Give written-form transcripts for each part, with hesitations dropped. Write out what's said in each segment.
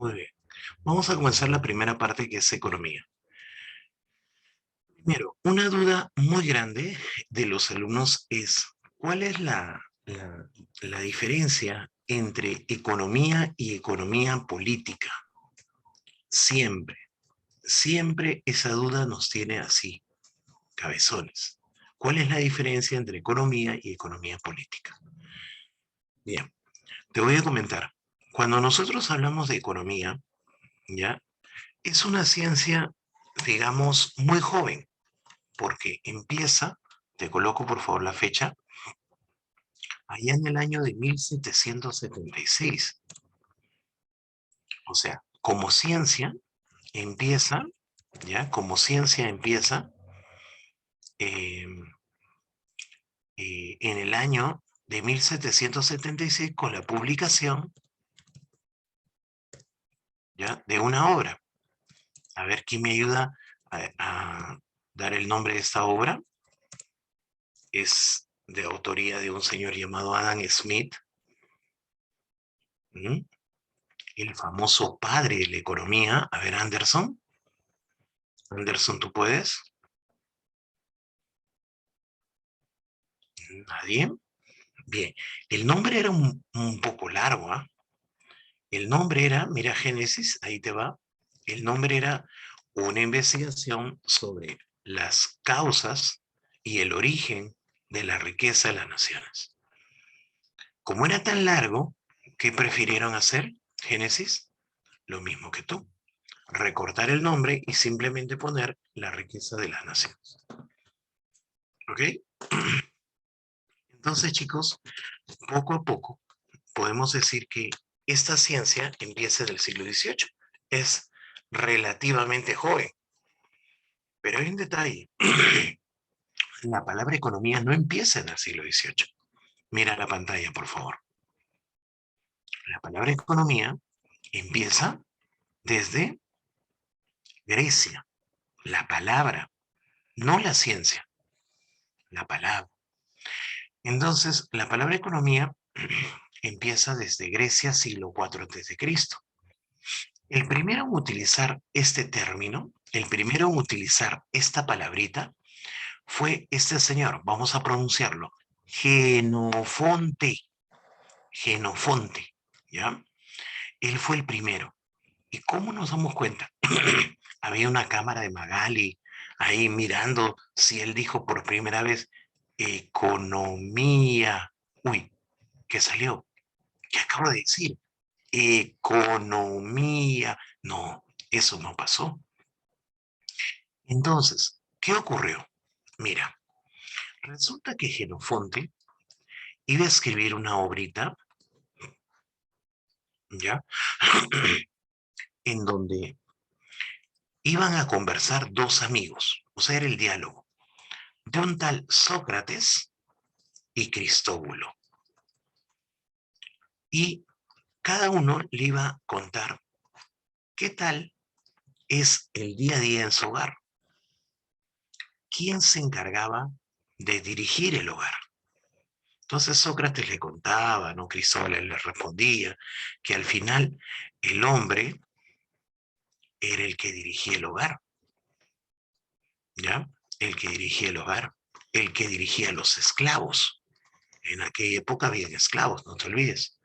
Muy bien. Vamos a comenzar la primera parte que es economía. Primero, una duda muy grande de los alumnos es, ¿cuál es la diferencia entre economía y economía política? Siempre, siempre esa duda nos tiene así, cabezones. ¿Cuál es la diferencia entre economía y economía política? Bien, te voy a comentar. Cuando nosotros hablamos de economía, ¿ya? Es una ciencia, digamos, muy joven, porque empieza, te coloco por favor la fecha, allá en el año de 1776. O sea, como ciencia empieza, ¿ya? Como ciencia empieza eh, en el año de 1776 con la publicación, ¿ya? De una obra. A ver, ¿quién me ayuda a dar el nombre de esta obra? Es de autoría de un señor llamado Adam Smith, ¿m? El famoso padre de la economía. A ver, Anderson. Anderson, ¿tú puedes? ¿Nadie? Bien. El nombre era un poco largo, ¿ah? El nombre era, mira Génesis, ahí te va. El nombre era una investigación sobre las causas y el origen de la riqueza de las naciones. Como era tan largo, ¿qué prefirieron hacer? Génesis, lo mismo que tú. Recortar el nombre y simplemente poner la riqueza de las naciones. ¿Ok? Entonces, chicos, poco a poco podemos decir que esta ciencia empieza del siglo XVIII. Es relativamente joven, pero hay un detalle. La palabra economía no empieza en el siglo XVIII. Mira la pantalla, por favor. La palabra economía empieza desde Grecia. La palabra, no la ciencia, la palabra. Entonces, la palabra economía empieza desde Grecia, siglo IV a.C. El primero en utilizar este término, el primero en utilizar esta palabrita, fue este señor, vamos a pronunciarlo, Genofonte, Genofonte, ¿ya? Él fue el primero. ¿Y cómo nos damos cuenta? Había una cámara de Magali ahí mirando si él dijo por primera vez economía. Uy, ¿qué salió? ¿Qué acabo de decir? Economía. No, eso no pasó. Entonces, ¿qué ocurrió? Mira, resulta que Genofonte iba a escribir una obrita, ¿ya? En donde iban a conversar dos amigos, o sea, era el diálogo, de un tal Sócrates y Cristóbulo. Y cada uno le iba a contar qué tal es el día a día en su hogar, quién se encargaba de dirigir el hogar. Entonces Sócrates le contaba, ¿no? Cristóbal le respondía que al final el hombre era el que dirigía el hogar, ¿ya? El que dirigía el hogar, el que dirigía a los esclavos. En aquella época había esclavos, no te olvides.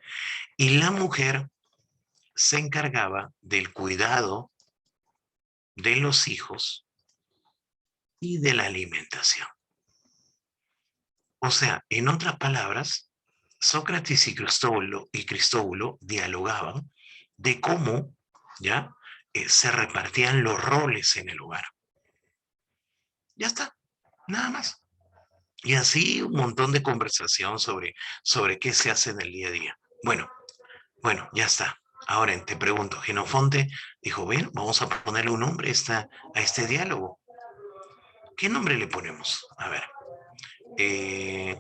Y la mujer se encargaba del cuidado de los hijos y de la alimentación. O sea, en otras palabras, Sócrates y Cristóbulo dialogaban de cómo ya se repartían los roles en el hogar. Ya está, nada más. Y así un montón de conversación sobre qué se hace en el día a día. Bueno, ya está. Ahora te pregunto, Genofonte dijo, ven, vamos a ponerle un nombre a este diálogo. ¿Qué nombre le ponemos? A ver, eh,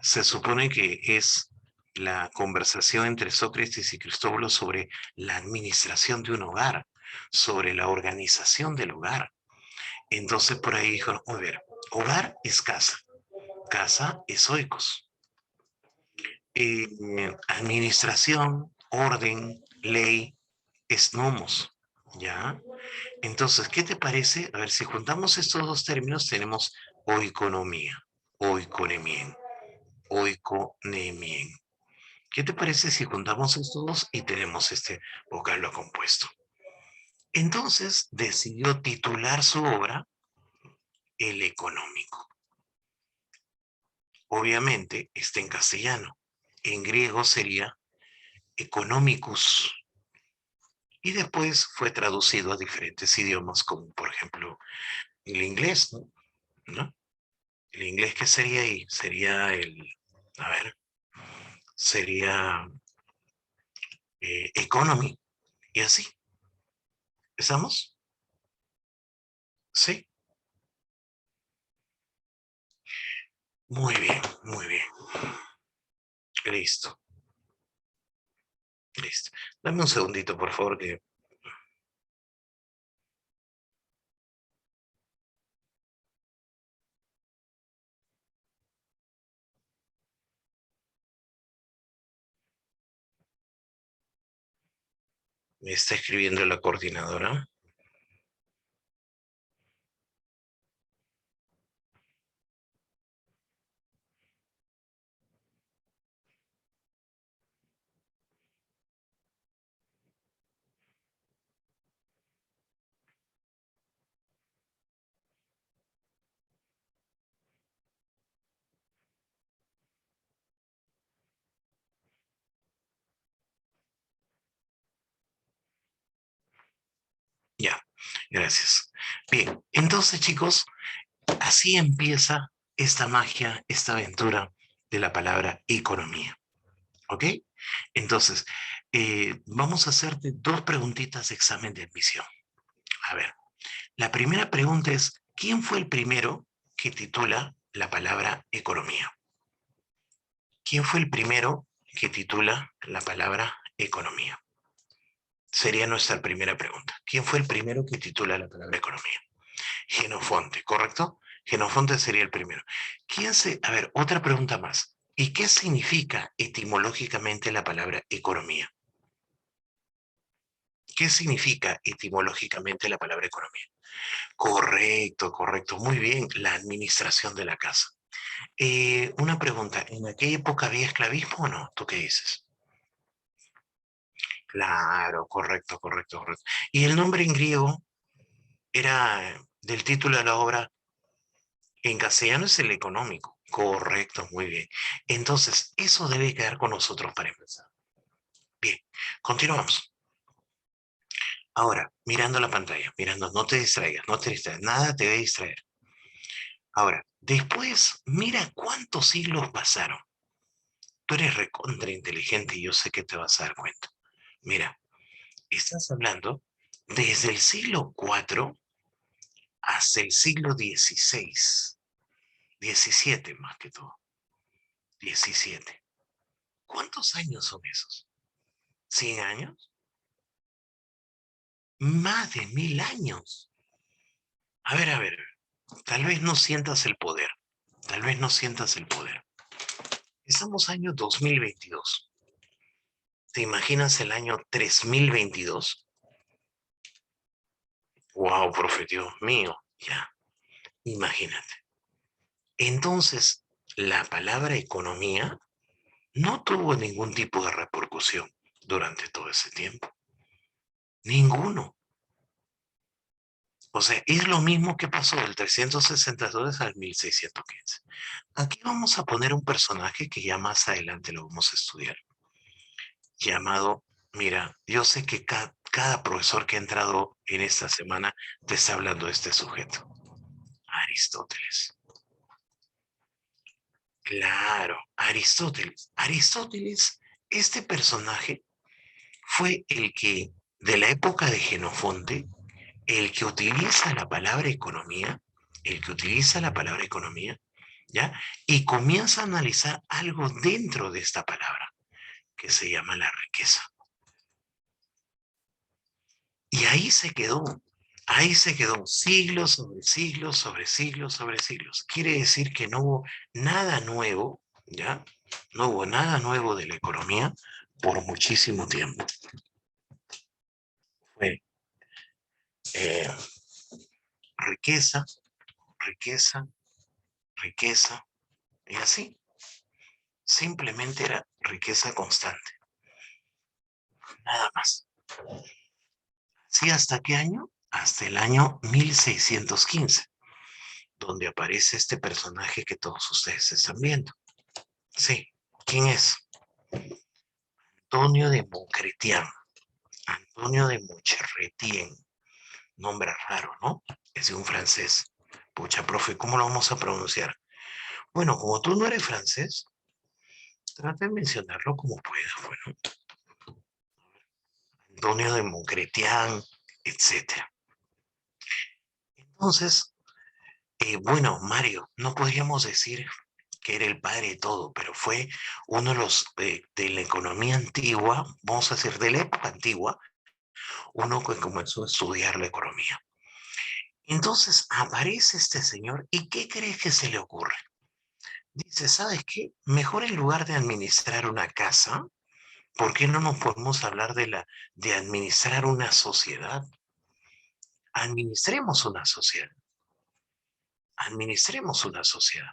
se supone que es la conversación entre Sócrates y Cristóbulo sobre la administración de un hogar, sobre la organización del hogar. Entonces por ahí dijo, a ver, hogar es casa, casa es oikos, administración, orden, ley, es nomos, ¿ya? Entonces, ¿qué te parece? A ver, si juntamos estos dos términos, tenemos oikonomía, oikonemien, oikonemien. ¿Qué te parece si juntamos estos dos y tenemos este vocablo compuesto? Entonces, decidió titular su obra El Económico. Obviamente, está en castellano. En griego sería Economicus. Y después fue traducido a diferentes idiomas, como por ejemplo el inglés, ¿no? El inglés, ¿qué sería ahí? Sería a ver, sería economy, y así. ¿Estamos? Sí. Muy bien, muy bien. Listo, listo. Dame un segundito, por favor, que me está escribiendo la coordinadora. Ya, gracias. Bien, entonces, chicos, así empieza esta magia, esta aventura de la palabra economía. ¿Ok? Entonces, vamos a hacerte dos preguntitas de examen de admisión. A ver, la primera pregunta es, ¿quién fue el primero que titula la palabra economía? ¿Quién fue el primero que titula la palabra economía? Sería nuestra primera pregunta. ¿Quién fue el primero que titula la palabra economía? Genofonte, ¿correcto? Genofonte sería el primero. A ver, otra pregunta más. ¿Y qué significa etimológicamente la palabra economía? ¿Qué significa etimológicamente la palabra economía? Correcto, correcto. Muy bien, la administración de la casa. Una pregunta, ¿en aquella época había esclavismo o no? ¿Tú qué dices? Claro, correcto, correcto, correcto. ¿Y el nombre en griego era del título de la obra? En castellano es el económico. Correcto, muy bien. Entonces, eso debe quedar con nosotros para empezar. Bien, continuamos. Ahora, mirando la pantalla, mirando, no te distraigas, no te distraigas, nada te debe distraer. Ahora, después, mira cuántos siglos pasaron. Tú eres recontra inteligente y yo sé que te vas a dar cuenta. Mira, estás hablando desde el siglo IV hasta el siglo XVI, XVII más que todo, XVII. ¿Cuántos años son esos? ¿100 años? Más de 1000 años. A ver, tal vez no sientas el poder, tal vez no sientas el poder. Estamos año 2022. ¿Te imaginas el año 3022? Wow, profe, Dios mío, ya, imagínate. Entonces, la palabra economía no tuvo ningún tipo de repercusión durante todo ese tiempo. Ninguno. O sea, es lo mismo que pasó del 362 al 1615. Aquí vamos a poner un personaje que ya más adelante lo vamos a estudiar, llamado, mira, yo sé que cada profesor que ha entrado en esta semana te está hablando de este sujeto, Aristóteles. Claro, Aristóteles. Aristóteles, este personaje fue el que, de la época de Genofonte, el que utiliza la palabra economía, el que utiliza la palabra economía, ¿ya? Y comienza a analizar algo dentro de esta palabra, que se llama la riqueza. Y ahí se quedó, siglos sobre siglos, sobre siglos, sobre siglos. Quiere decir que no hubo nada nuevo, ¿ya? No hubo nada nuevo de la economía por muchísimo tiempo. fue eh, riqueza, riqueza, riqueza, y así. Simplemente era riqueza constante, nada más. ¿Sí hasta qué año? Hasta el año 1615, donde aparece este personaje que todos ustedes están viendo. Sí, ¿quién es? Antonio de Montcretien. Antonio de Montcretien. Nombre raro, ¿no? Es de un francés. Pucha, profe, ¿cómo lo vamos a pronunciar? Bueno, como tú no eres francés, trata de mencionarlo como puedas. Bueno, Antonio de Montcretien, etcétera. Entonces, bueno, Mario, no podríamos decir que era el padre de todo, pero fue uno de los de la economía antigua, vamos a decir de la época antigua, uno que comenzó a estudiar la economía. Entonces aparece este señor y ¿qué crees que se le ocurre? Dice, ¿sabes qué? Mejor en lugar de administrar una casa, ¿por qué no nos podemos hablar de administrar una sociedad? Administremos una sociedad, administremos una sociedad.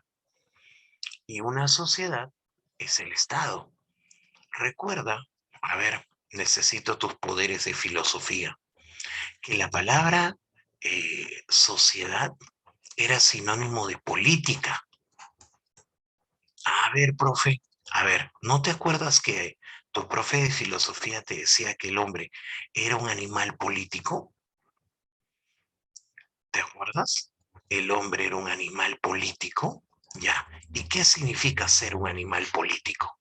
Y una sociedad es el Estado. Recuerda, a ver, necesito tus poderes de filosofía, que la palabra sociedad era sinónimo de política. A ver, profe, a ver, ¿no te acuerdas que tu profe de filosofía te decía que el hombre era un animal político? ¿Te acuerdas? El hombre era un animal político. Ya. ¿Y qué significa ser un animal político?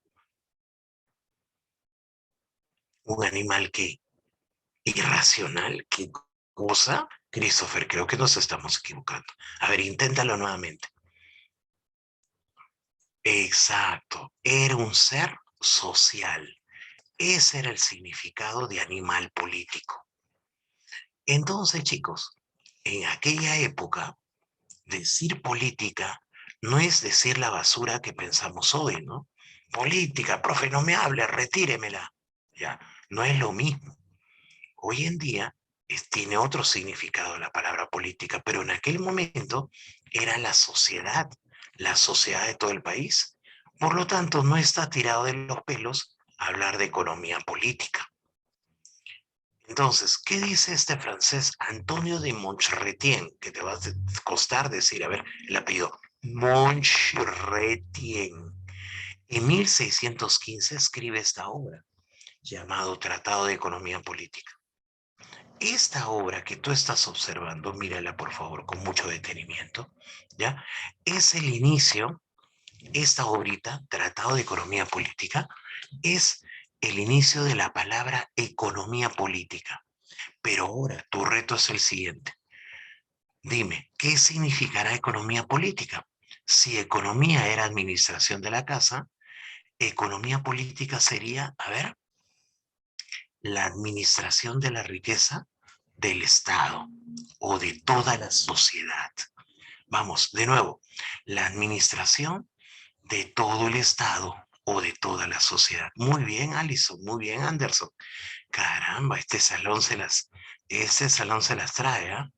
Un animal que irracional, qué cosa. Christopher, creo que nos estamos equivocando. A ver, inténtalo nuevamente. Exacto. Era un ser social. Ese era el significado de animal político. Entonces, chicos, en aquella época, decir política no es decir la basura que pensamos hoy, ¿no? Política, profe, no me hable, retíremela. Ya, no es lo mismo. Hoy en día tiene otro significado la palabra política, pero en aquel momento era la sociedad de todo el país. Por lo tanto, no está tirado de los pelos hablar de economía política. Entonces, ¿qué dice este francés Antonio de Montcretien? Que te va a costar decir, a ver, el apellido. Montcretien. En 1615 escribe esta obra, llamado Tratado de Economía Política. Esta obra que tú estás observando, mírala por favor con mucho detenimiento, ¿ya? Es el inicio, esta obrita, Tratado de Economía Política, es el inicio de la palabra economía política. Pero ahora tu reto es el siguiente. Dime, ¿qué significará economía política? Si economía era administración de la casa, economía política sería, a ver, la administración de la riqueza del Estado o de toda la sociedad. Vamos, de nuevo, la administración de todo el Estado o de toda la sociedad. Muy bien, Alison, muy bien, Anderson. Caramba, este salón se las trae, ¿eh?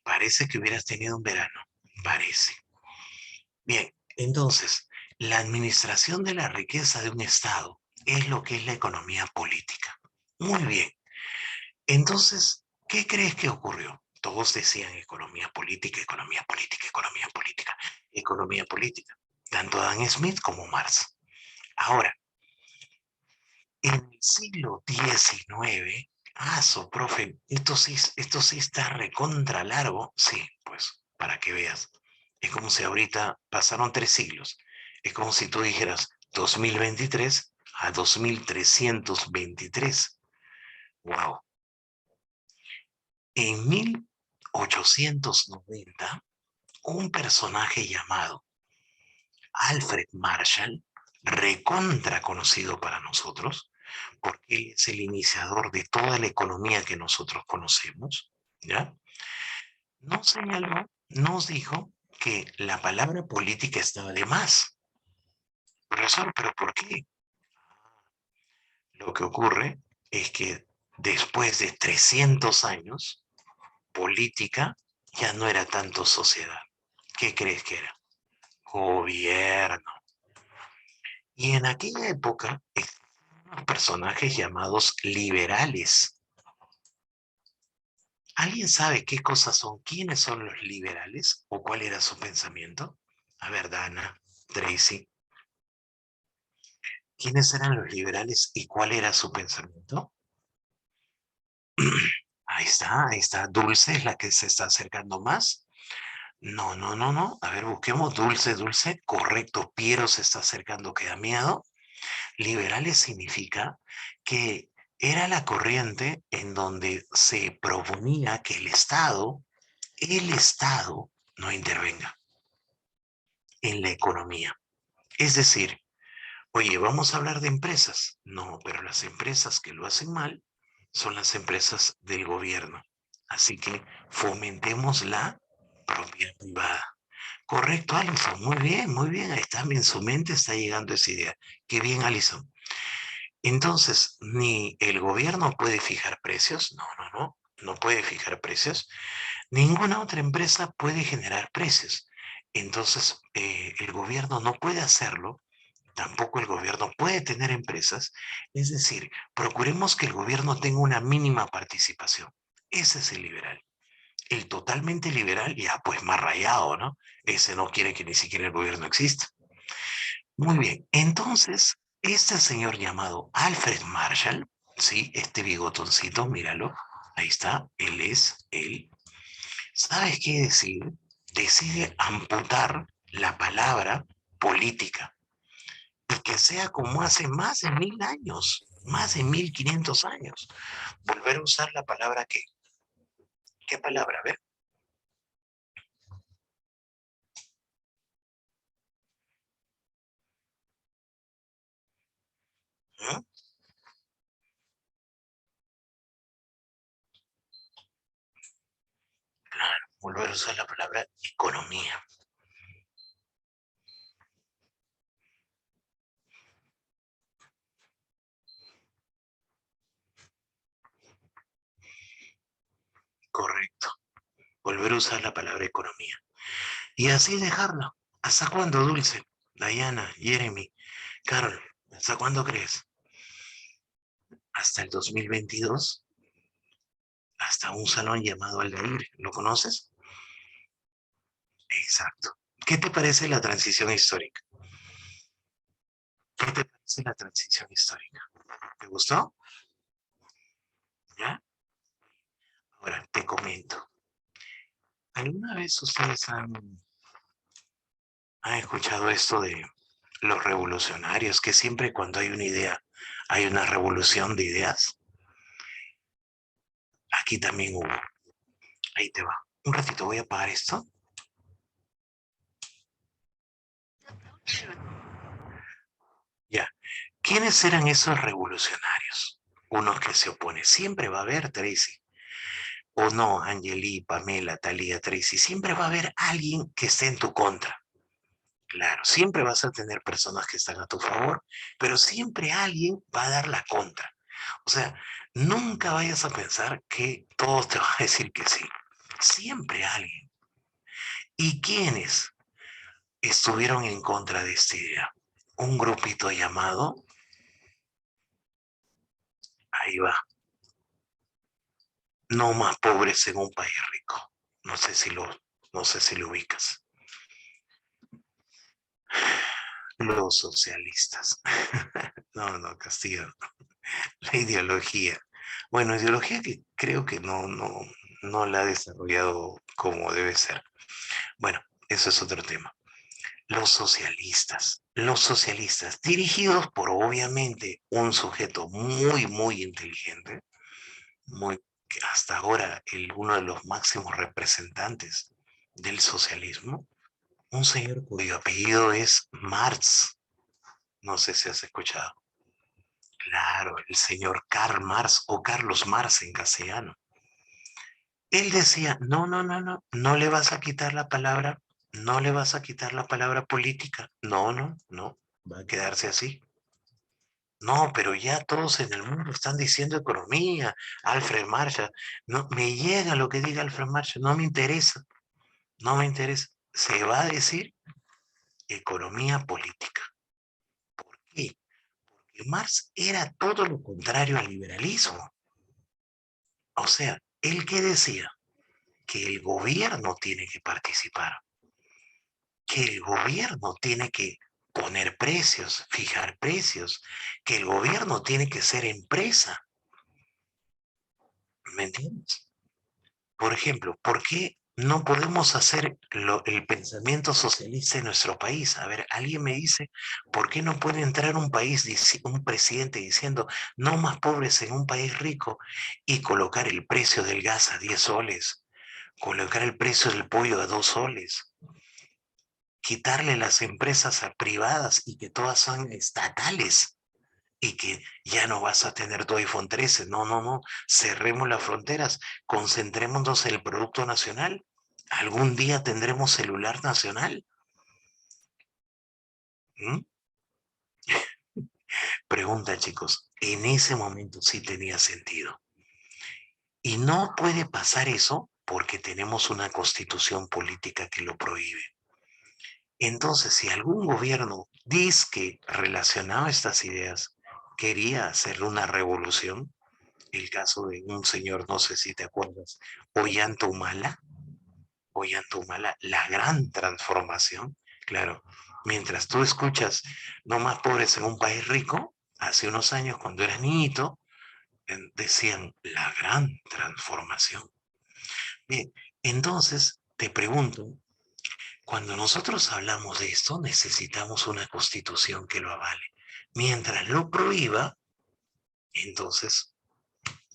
Parece que hubieras tenido un verano. Parece. Bien, entonces, la administración de la riqueza de un Estado es lo que es la economía política. Muy bien. Entonces, ¿qué crees que ocurrió? Todos decían economía política, economía política, economía política, economía política. Tanto Adam Smith como Marx. Ahora, en el siglo XIX, profe, esto sí está recontra largo. Sí, pues, para que veas. Es como si ahorita pasaron 3 siglos. Es como si tú dijeras 2023 a 2323. Wow. En 1890, un personaje llamado Alfred Marshall, recontra conocido para nosotros, porque él es el iniciador de toda la economía que nosotros conocemos, ¿ya? Nos señaló, nos dijo que la palabra política estaba de más. Profesor, ¿pero por qué? Lo que ocurre es que después de 300 años, política ya no era tanto sociedad. ¿Qué crees que era? Gobierno. Y en aquella época, personajes llamados liberales. ¿Alguien sabe qué cosas son? ¿Quiénes son los liberales? ¿O cuál era su pensamiento? A ver, Dana, Tracy, ¿quiénes eran los liberales y cuál era su pensamiento? Ahí está, ahí está. Dulce es la que se está acercando más. No, no, no, no. A ver, busquemos Dulce, Dulce. Correcto, Piero se está acercando, que da miedo. Liberales significa que era la corriente en donde se proponía que el Estado no intervenga en la economía. Es decir, oye, vamos a hablar de empresas. No, pero las empresas que lo hacen mal son las empresas del gobierno. Así que fomentemos la propiedad privada. Correcto, Alison. Muy bien, muy bien. Ahí está, en su mente está llegando esa idea. Qué bien, Alison. Entonces, ni el gobierno puede fijar precios. No, no, no. No puede fijar precios. Ninguna otra empresa puede generar precios. Entonces, el gobierno no puede hacerlo, tampoco el gobierno puede tener empresas. Es decir, procuremos que el gobierno tenga una mínima participación. Ese es el liberal. El totalmente liberal, ya pues más rayado, ¿no? Ese no quiere que ni siquiera el gobierno exista. Muy bien, entonces, este señor llamado Alfred Marshall, sí, este bigotoncito, míralo, ahí está, él es él. ¿Sabes qué decir? Decide amputar la palabra política y que sea como hace más de 1000 años, más de 1500 años. Volver a usar la palabra ¿qué? ¿Qué palabra? A ver. ¿Mm? Claro, volver a usar la palabra economía. Correcto. Volver a usar la palabra economía. Y así dejarlo. ¿Hasta cuándo, Dulce? Diana, Jeremy, Carol, ¿hasta cuándo crees? Hasta el 2022, hasta un salón llamado Aldair. ¿Lo conoces? Exacto. ¿Qué te parece la transición histórica? ¿Qué te parece la transición histórica? ¿Te gustó? ¿Ya? Ahora te comento. ¿Alguna vez ustedes han escuchado esto de los revolucionarios, que siempre cuando hay una idea, hay una revolución de ideas? Aquí también hubo. Ahí te va. Un ratito voy a apagar esto. Ya. ¿Quiénes eran esos revolucionarios? Unos que se oponen. Siempre va a haber, Tracy. O no, Angeli, Pamela, Talía, Tracy. Siempre va a haber alguien que esté en tu contra. Claro, siempre vas a tener personas que están a tu favor, pero siempre alguien va a dar la contra. O sea, nunca vayas a pensar que todos te van a decir que sí. Siempre alguien. ¿Y quiénes estuvieron en contra de esta idea? Un grupito llamado, ahí va, no más pobres en un país rico. No sé si lo, no sé si lo ubicas. Los socialistas. No, no, Castillo. La ideología. Bueno, ideología que creo que no la ha desarrollado como debe ser. Bueno, eso es otro tema. Los socialistas, dirigidos por obviamente un sujeto muy, muy inteligente, muy, hasta ahora uno de los máximos representantes del socialismo, un señor cuyo apellido es Marx. No sé si has escuchado. Claro, el señor Karl Marx o Carlos Marx en castellano. Él decía, no, no, no, no, no le vas a quitar la palabra, no le vas a quitar la palabra política. No, no, no, va a quedarse así. No, pero ya todos en el mundo están diciendo economía, Alfred Marshall. No, me llega lo que diga Alfred Marshall, no me interesa, no me interesa. Se va a decir economía política. ¿Por qué? Porque Marx era todo lo contrario al liberalismo. O sea, él que decía que el gobierno tiene que participar, que el gobierno tiene que poner precios, fijar precios, que el gobierno tiene que ser empresa. ¿Me entiendes? Por ejemplo, ¿por qué no podemos hacer el pensamiento socialista en nuestro país? A ver, alguien me dice, ¿por qué no puede entrar un país, un presidente diciendo, no más pobres en un país rico y colocar el precio del gas a 10 soles, colocar el precio del pollo a 2 soles, quitarle las empresas a privadas y que todas son estatales? Y que ya no vas a tener tu iPhone 13. No, no, no. Cerremos las fronteras, concentrémonos en el producto nacional. ¿Algún día tendremos celular nacional? ¿Mm? Pregunta, chicos. En ese momento sí tenía sentido. Y no puede pasar eso porque tenemos una constitución política que lo prohíbe. Entonces, si algún gobierno dice que relacionado a estas ideas quería hacer una revolución, el caso de un señor, no sé si te acuerdas, Ollanta Humala, Ollanta Humala, la gran transformación, claro, mientras tú escuchas No más pobres en un país rico, hace unos años cuando eras niñito, decían la gran transformación. Bien, entonces te pregunto, cuando nosotros hablamos de esto, necesitamos una constitución que lo avale. Mientras lo prohíba, entonces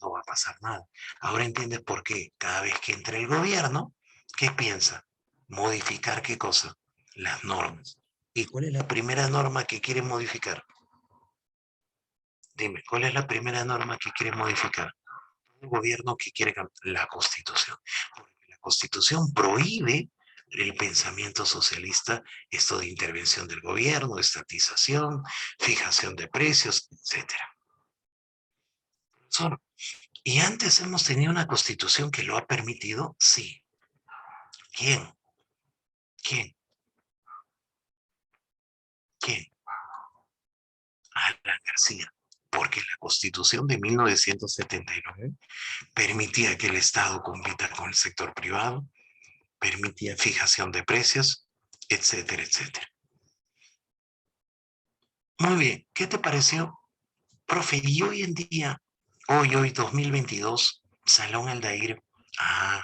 no va a pasar nada. Ahora entiendes por qué cada vez que entra el gobierno, ¿qué piensa? Modificar qué cosa? Las normas. ¿Y cuál es la primera norma que quiere modificar? Dime, ¿cuál es la primera norma que quiere modificar? Un gobierno que quiere la Constitución. Porque la Constitución prohíbe el pensamiento socialista, esto de intervención del gobierno, estatización, fijación de precios, etcétera. ¿Y antes hemos tenido una constitución que lo ha permitido? Sí. ¿Quién? ¿Quién? ¿Quién? Alan García. Porque la constitución de 1979 permitía que el Estado compita con el sector privado, permitía fijación de precios, etcétera, etcétera. Muy bien, ¿qué te pareció, profe? Y hoy en día, hoy 2022, Salón Aldair, ah,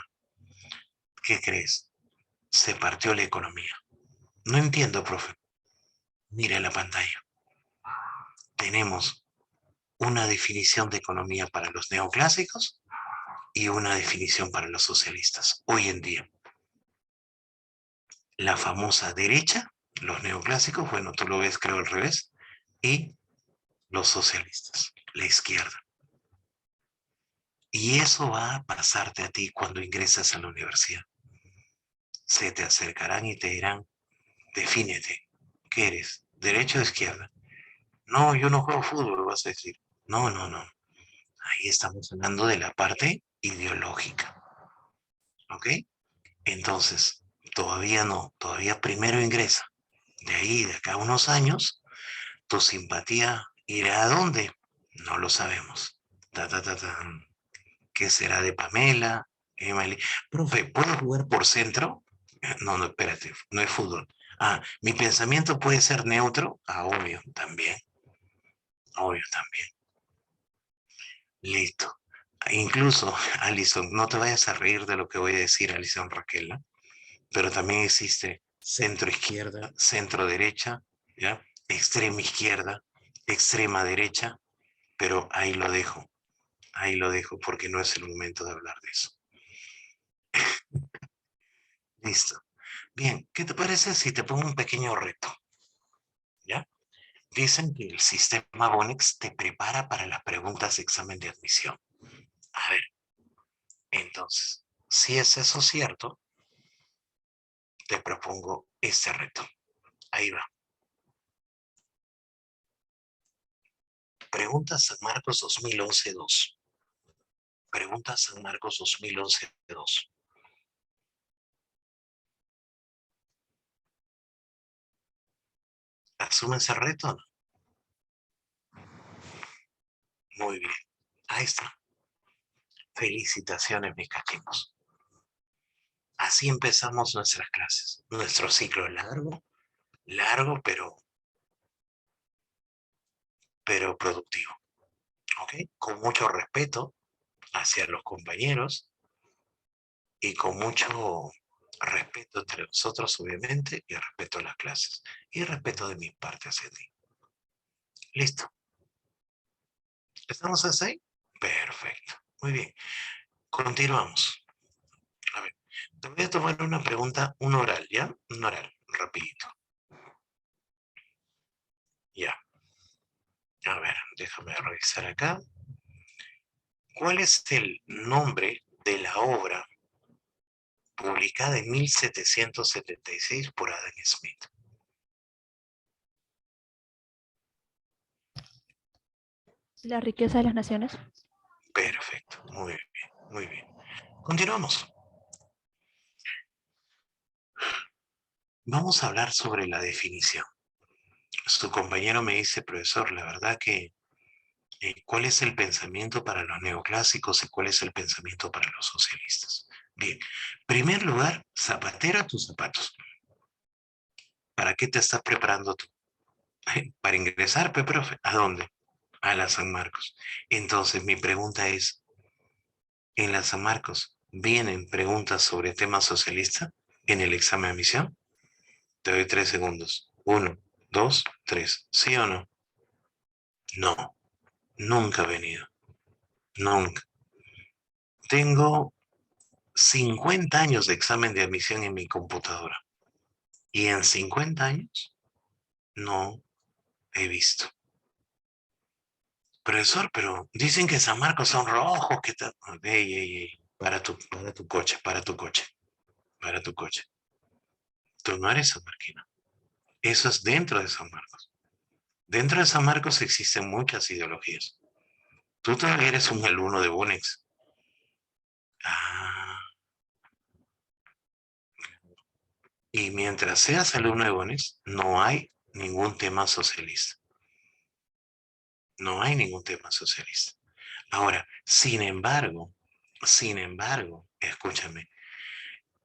¿qué crees? Se partió la economía. No entiendo, profe. Mira la pantalla. Tenemos una definición de economía para los neoclásicos y una definición para los socialistas. Hoy en día, la famosa derecha, los neoclásicos, bueno, tú lo ves creo al revés, y los socialistas, la izquierda. Y eso va a pasarte a ti cuando ingresas a la universidad. Se te acercarán y te dirán, defínete, ¿qué eres? ¿Derecha o izquierda? No, yo no juego fútbol, vas a decir. No, no, no. Ahí estamos hablando de la parte ideológica. ¿Ok? Entonces, todavía no, todavía primero ingresa. De ahí, de acá a unos años, tu simpatía irá a dónde? No lo sabemos. Ta, ta, ta, ta. ¿Qué será de Pamela? Emily? Profe, ¿puedo jugar por centro? No, no, espérate, no es fútbol. Ah, ¿mi pensamiento puede ser neutro? Ah, obvio también. Listo. Incluso, Alison, no te vayas a reír de lo que voy a decir, Alison Raquel, ¿no? Pero también existe centro izquierda, centro derecha, ¿ya? Extrema izquierda, extrema derecha, pero ahí lo dejo porque no es el momento de hablar de eso. Listo. Bien, ¿qué te parece si te pongo un pequeño reto? ¿Ya? Dicen que el sistema Bonex te prepara para las preguntas de examen de admisión. A ver, entonces, si es eso cierto, te propongo este reto. Ahí va. Pregunta San Marcos 2011-2. Pregunta San Marcos 2011-2. ¿Asume ese reto o no? Muy bien. Ahí está. Felicitaciones, mis cachimos. Así empezamos nuestras clases. Nuestro ciclo largo, largo, pero productivo. ¿Ok? Con mucho respeto hacia los compañeros y con mucho respeto entre nosotros, obviamente, y respeto a las clases. Y respeto de mi parte hacia ti. ¿Listo? ¿Estamos así? Perfecto. Muy bien. Continuamos. A ver, te voy a tomar una pregunta, un oral, ¿ya? Un oral, rapidito. Ya. A ver, déjame revisar acá. ¿Cuál es el nombre de la obra publicada en 1776 por Adam Smith? La riqueza de las naciones. Perfecto, muy bien, muy bien. Continuamos. Vamos a hablar sobre la definición. Su compañero me dice, profesor, la verdad que ¿cuál es el pensamiento para los neoclásicos y cuál es el pensamiento para los socialistas? Bien, primer lugar, zapatera a tus zapatos. ¿Para qué te estás preparando tú? Para ingresar, profe. ¿A dónde? A la San Marcos. Entonces, mi pregunta es, ¿en la San Marcos vienen preguntas sobre tema socialista en el examen de admisión? Te doy 3 segundos. 1, 2, 3. ¿Sí o no? No, nunca ha venido. Nunca. Tengo 50 años de examen de admisión en mi computadora. Y en 50 años no he visto. Profesor, pero dicen que San Marcos son rojos, que tal. Ey, ey, ey. Para tu coche, para tu coche, para tu coche. Tú no eres sanmarquino. Eso es dentro de San Marcos. Dentro de San Marcos existen muchas ideologías. Tú todavía eres un alumno de Bonex. Ah, y mientras seas alumno de Bonex, no hay ningún tema socialista. No hay ningún tema socialista. Ahora, sin embargo, escúchame,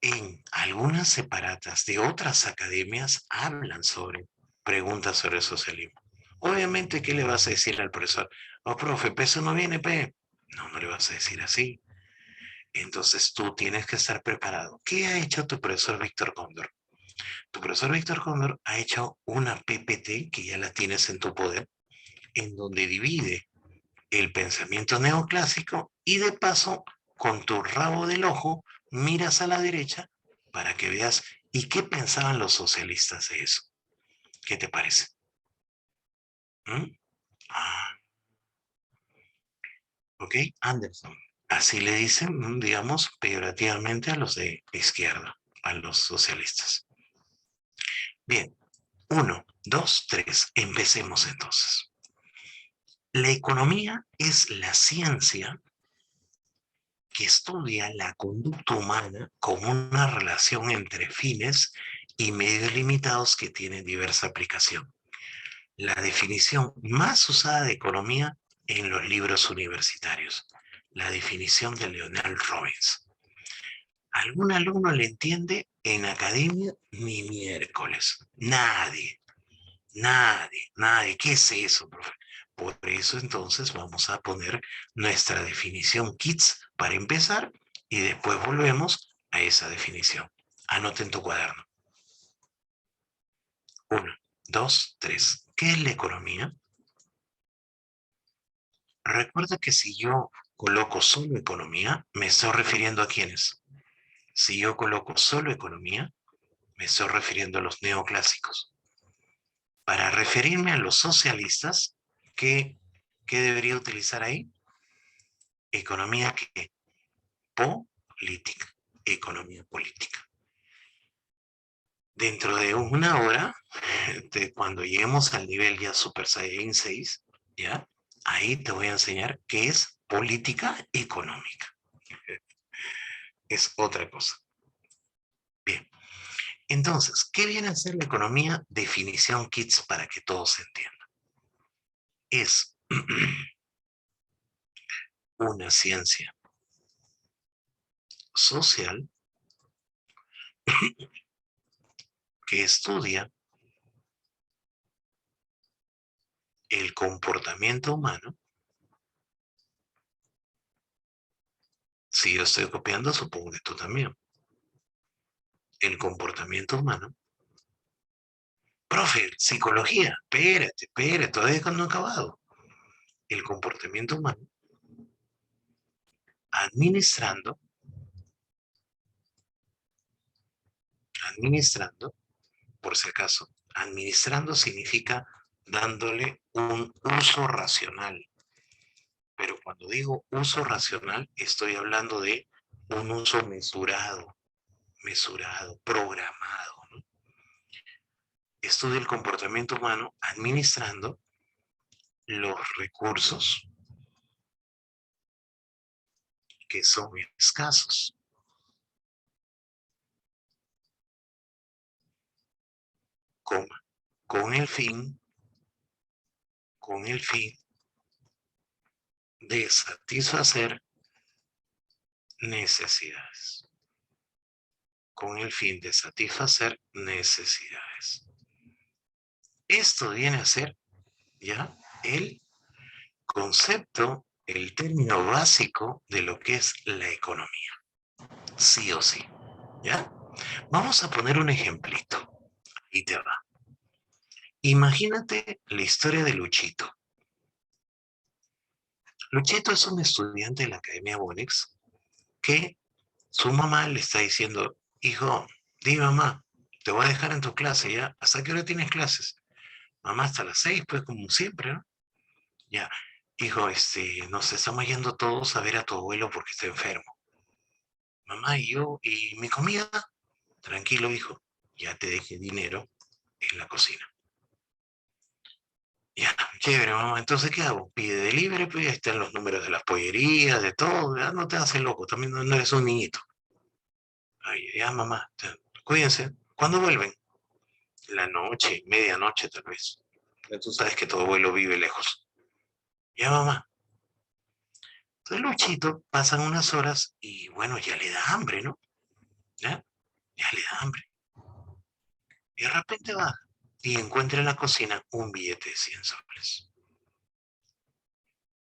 en algunas separatas de otras academias hablan sobre preguntas sobre el socialismo. Obviamente, ¿qué le vas a decir al profesor? Oh, profe, ¿peso no viene, pe? No, no le vas a decir así. Entonces tú tienes que estar preparado. ¿Qué ha hecho tu profesor Víctor Cóndor? Tu profesor Víctor Cóndor ha hecho una PPT que ya la tienes en tu poder, en donde divide el pensamiento neoclásico y de paso, con tu rabo del ojo, miras a la derecha para que veas y qué pensaban los socialistas de eso. ¿Qué te parece? ¿Mm? Ah, ok, Anderson. Así le dicen, digamos, peyorativamente a los de izquierda, a los socialistas. Bien, 1, 2, 3. Empecemos entonces. La economía es la ciencia que estudia la conducta humana como una relación entre fines y medios limitados que tienen diversa aplicación. La definición más usada de economía en los libros universitarios, la definición de Leonel Robbins. ¿Algún alumno le entiende? En academia, ni miércoles. Nadie, nadie. ¿Qué es eso, profe? Por eso entonces vamos a poner nuestra definición KITS para empezar y después volvemos a esa definición. Anota en tu cuaderno. 1, 2, 3. ¿Qué es la economía? Recuerda que si yo coloco solo economía, me estoy refiriendo a quiénes. Si yo coloco solo economía, me estoy refiriendo a los neoclásicos. Para referirme a los socialistas, ¿qué debería utilizar ahí? Economía que política, economía política. Dentro de una hora, cuando lleguemos al nivel ya Super Saiyan 6, ¿ya? Ahí te voy a enseñar qué es política económica. Es otra cosa. Bien. Entonces, ¿qué viene a ser la economía? Definición Kids para que todos entiendan. Es una ciencia social que estudia el comportamiento humano. Si yo estoy copiando, supongo que tú también. El comportamiento humano. Profe, psicología. Espérate, todavía no he acabado. El comportamiento humano administrando, administrando, por si acaso, administrando significa dándole un uso racional. Pero cuando digo uso racional, estoy hablando de un uso mesurado, programado, ¿no? Estudia el comportamiento humano administrando los recursos que son escasos, coma, con el fin, con el fin de satisfacer necesidades, con el fin de satisfacer necesidades. Esto viene a ser ya el concepto, el término básico de lo que es la economía, sí o sí, ¿ya? Vamos a poner un ejemplito, ahí te va. Imagínate la historia de Luchito. Luchito es un estudiante de la Academia Bonex que su mamá le está diciendo, hijo, di mamá, te voy a dejar en tu clase, ¿ya? ¿Hasta qué hora tienes clases? Mamá, hasta las 6, pues como siempre, ¿no? Ya, hijo, nos estamos yendo todos a ver a tu abuelo porque está enfermo. Mamá, y yo, ¿y mi comida? Tranquilo, hijo, ya te dejé dinero en la cocina. Ya, chévere, mamá. Entonces, ¿qué hago? Pide delivery, pues ahí están los números de las pollerías, de todo. Ya no te haces loco, también no eres un niñito. Ay, ya, mamá, cuídense. ¿Cuándo vuelven? La noche, medianoche tal vez. Ya tú sabes que tu abuelo vive lejos. Ya, mamá. Entonces, Luchito, pasan unas horas y bueno, ya le da hambre, ¿no? ¿Ya? Ya le da hambre. Y de repente va y encuentra en la cocina un billete de 100 soles.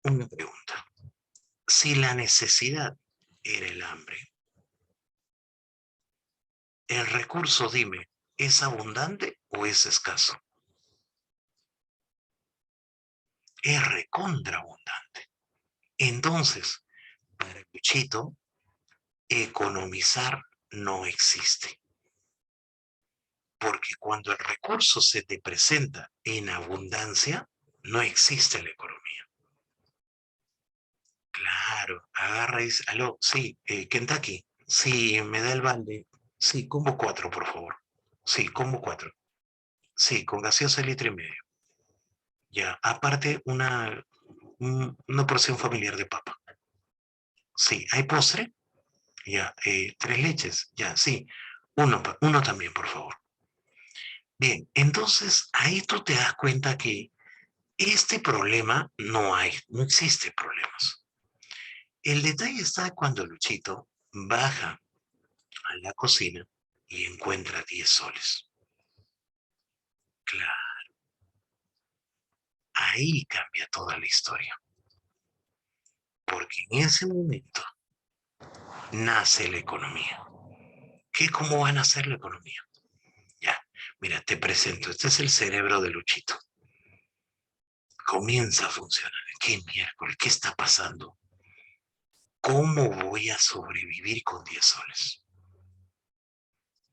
Una pregunta. Si la necesidad era el hambre, el recurso, dime, ¿es abundante o es escaso? Es recontraabundante. Entonces, para Luchito, economizar no existe. Porque cuando el recurso se te presenta en abundancia, no existe la economía. Claro, agarra y dice, aló, sí, Kentucky, sí, me da el balde. Sí, combo 4, por favor. Sí, combo 4. Sí, con gaseosa litro y medio. Ya, aparte una porción familiar de papa. Sí, ¿hay postre? Ya, 3 leches. Ya, sí. Uno también, por favor. Bien, entonces ahí tú te das cuenta que este problema no existe problemas. El detalle está cuando Luchito baja a la cocina y encuentra 10 soles. Claro, ahí cambia toda la historia. Porque en ese momento nace la economía. ¿Cómo va a nacer la economía? Ya, mira, te presento. Este es el cerebro de Luchito. Comienza a funcionar. ¿Qué miércoles? ¿Qué está pasando? ¿Cómo voy a sobrevivir con 10 soles?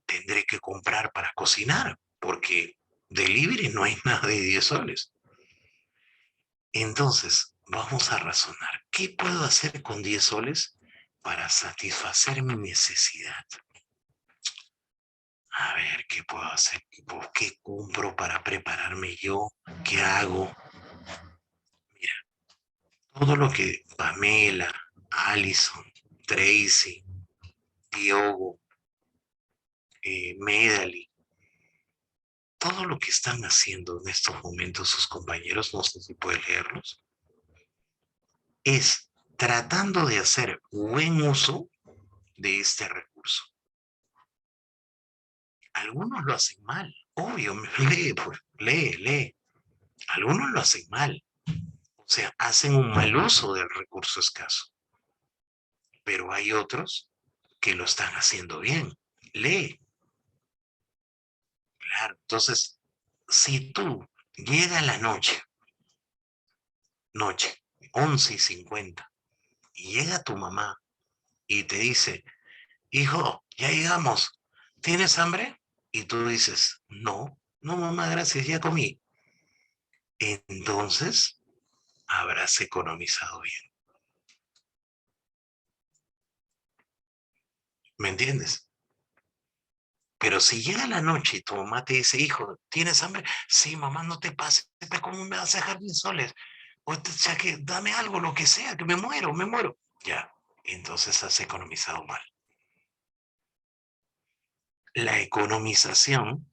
Tendré que comprar para cocinar, porque delivery no hay nada de 10 soles. Entonces, vamos a razonar. ¿Qué puedo hacer con 10 soles para satisfacer mi necesidad? A ver, ¿qué puedo hacer? ¿Qué compro para prepararme yo? ¿Qué hago? Mira, Todo lo que Pamela, Allison, Tracy, Diogo, Medali, todo lo que están haciendo en estos momentos sus compañeros, no sé si puedes leerlos, es tratando de hacer buen uso de este recurso. Algunos lo hacen mal, obvio, lee, pues, lee. Algunos lo hacen mal, o sea, hacen un mal uso del recurso escaso, pero hay otros que lo están haciendo bien. Lee, claro. Entonces, si tú llega la noche, 11:50, y llega tu mamá y te dice, hijo, ya llegamos, ¿tienes hambre? Y tú dices, no, no mamá, gracias, ya comí. Entonces, habrás economizado bien. ¿Me entiendes? Pero si llega la noche y tu mamá te dice, hijo, ¿tienes hambre? Sí, mamá, no te pases, ¿cómo me vas a dejar 10 soles? O sea, que dame algo, lo que sea, que me muero, me muero. Ya, entonces has economizado mal. La economización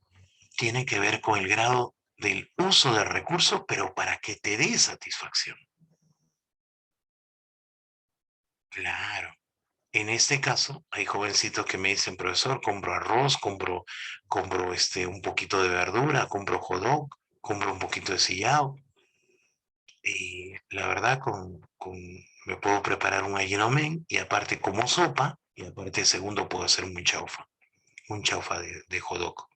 tiene que ver con el grado del uso del recurso, pero para que te dé satisfacción. Claro. En este caso, hay jovencitos que me dicen, profesor, compro arroz, compro un poquito de verdura, compro hot dog, compro un poquito de sillao. Y la verdad, me puedo preparar un ayinomen y aparte como sopa, y aparte segundo puedo hacer un chaufa de hot dog.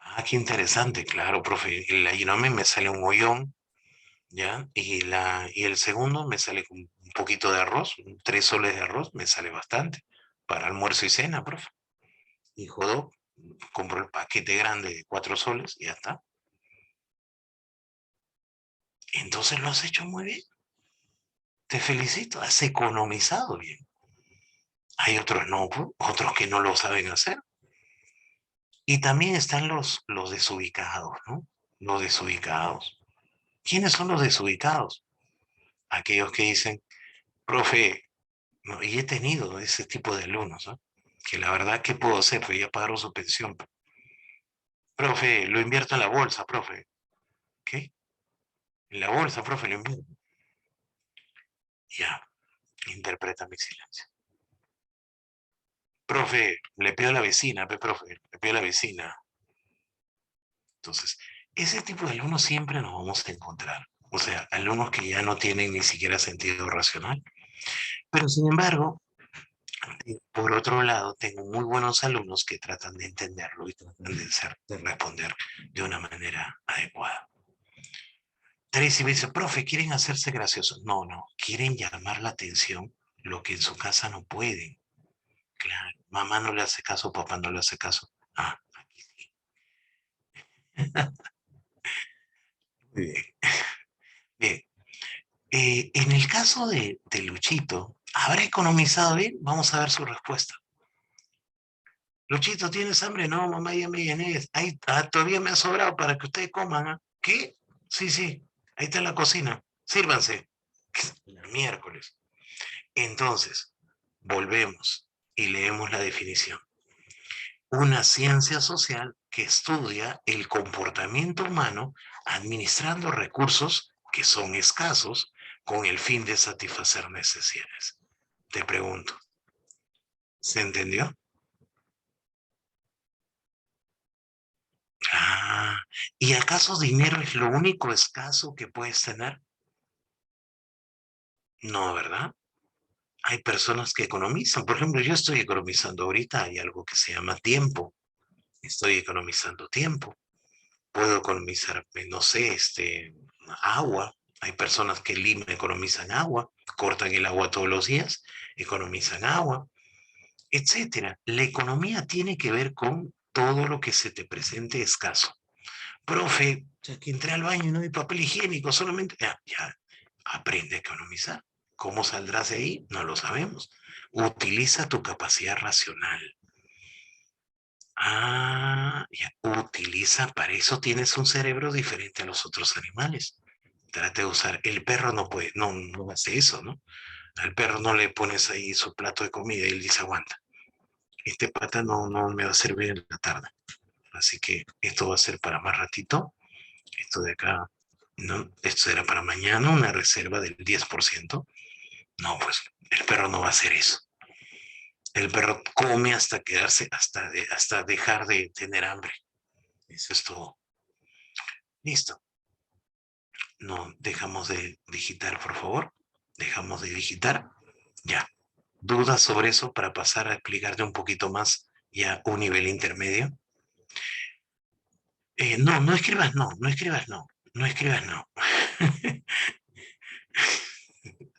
Ah, qué interesante, claro, profe. El ayinomen me sale un hoyón, ¿ya? Y el segundo me sale con un poquito de arroz, 3 soles de arroz, me sale bastante para almuerzo y cena, profe. Y hot dog, compro el paquete grande de 4 soles y ya está. Entonces lo has hecho muy bien. Te felicito, has economizado bien. Hay otros no, pues, otros que no lo saben hacer. Y también están los desubicados, ¿no? Los desubicados. ¿Quiénes son los desubicados? Aquellos que dicen, profe, no, y he tenido ese tipo de alumnos, ¿no? Que la verdad, ¿qué puedo hacer? Pues ya pagaron su pensión. Profe, lo invierto en la bolsa, profe. ¿Qué? En la bolsa, profe, lo invierto. Ya, interpreta mi silencio. Profe, le pido a la vecina, profe, le pido a la vecina. Entonces, ese tipo de alumnos siempre nos vamos a encontrar. O sea, alumnos que ya no tienen ni siquiera sentido racional. Pero sin embargo, por otro lado, tengo muy buenos alumnos que tratan de entenderlo y tratan de responder de una manera adecuada. Tracy me dice, profe, ¿quieren hacerse graciosos? No, no, quieren llamar la atención lo que en su casa no pueden. Claro, mamá no le hace caso, papá no le hace caso. Ah, aquí sí. Muy bien. Bien, en el caso de Luchito, ¿habrá economizado bien? Vamos a ver su respuesta. Luchito, ¿tienes hambre? No, mamá, ya me llené. Ahí, todavía me ha sobrado para que ustedes coman. ¿Ah? ¿Qué? Sí, sí, ahí está en la cocina. Sírvanse. Miércoles. Entonces, volvemos y leemos la definición. Una ciencia social que estudia el comportamiento humano administrando recursos que son escasos con el fin de satisfacer necesidades. Te pregunto, ¿se entendió? Ah, ¿y acaso dinero es lo único escaso que puedes tener? No, ¿verdad? Hay personas que economizan. Por ejemplo, yo estoy economizando ahorita, hay algo que se llama tiempo. Estoy economizando tiempo. Puedo economizar, no sé, agua. Hay personas que en Lima economizan agua, cortan el agua todos los días, economizan agua, etcétera. La economía tiene que ver con todo lo que se te presente escaso. Profe, ya que entré al baño y no hay papel higiénico, solamente, ya, aprende a economizar. ¿Cómo saldrás de ahí? No lo sabemos. Utiliza tu capacidad racional. Ya, utiliza, para eso tienes un cerebro diferente a los otros animales. Trate de usar. El perro no puede, no hace eso, ¿no? Al perro no le pones ahí su plato de comida y él dice, aguanta. Este pata no me va a servir en la tarde. Así que esto va a ser para más ratito. Esto de acá, no, esto era para mañana, una reserva del 10%. No, pues el perro no va a hacer eso. El perro come hasta quedarse, hasta dejar de tener hambre. Eso es todo. Listo. No dejamos de digitar, por favor. Dejamos de digitar. Ya. ¿Dudas sobre eso para pasar a explicarte un poquito más ya un nivel intermedio? No escribas no, no escribas no, no escribas no.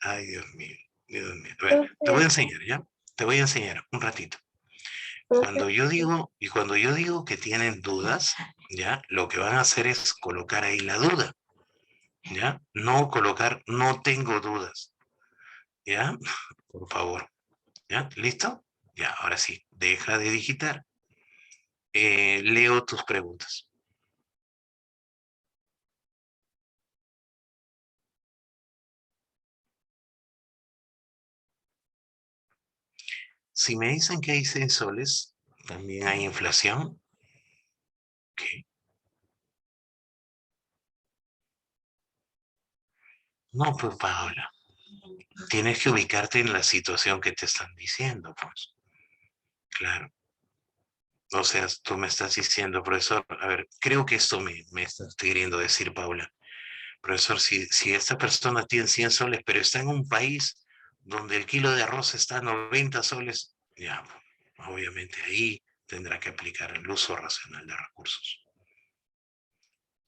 Ay, Dios mío, Dios mío. A ver, te voy a Profe, enseñar, ¿ya? Te voy a enseñar un ratito. profe, Cuando yo digo que tienen dudas, ¿ya? Lo que van a hacer es colocar ahí la duda, ¿ya? No colocar no tengo dudas, ¿ya? Por favor, ¿ya? ¿Listo? Ya, ahora sí, deja de digitar. Leo tus preguntas. Si me dicen que hay 100 soles, también hay inflación. Ok. No, pues Paola, tienes que ubicarte en la situación que te están diciendo, pues. Claro. O sea, tú me estás diciendo, profesor, a ver, creo que esto me estás queriendo decir, Paula. Profesor, si esta persona tiene 100 soles, pero está en un país donde el kilo de arroz está a 90 soles, ya, obviamente ahí tendrá que aplicar el uso racional de recursos.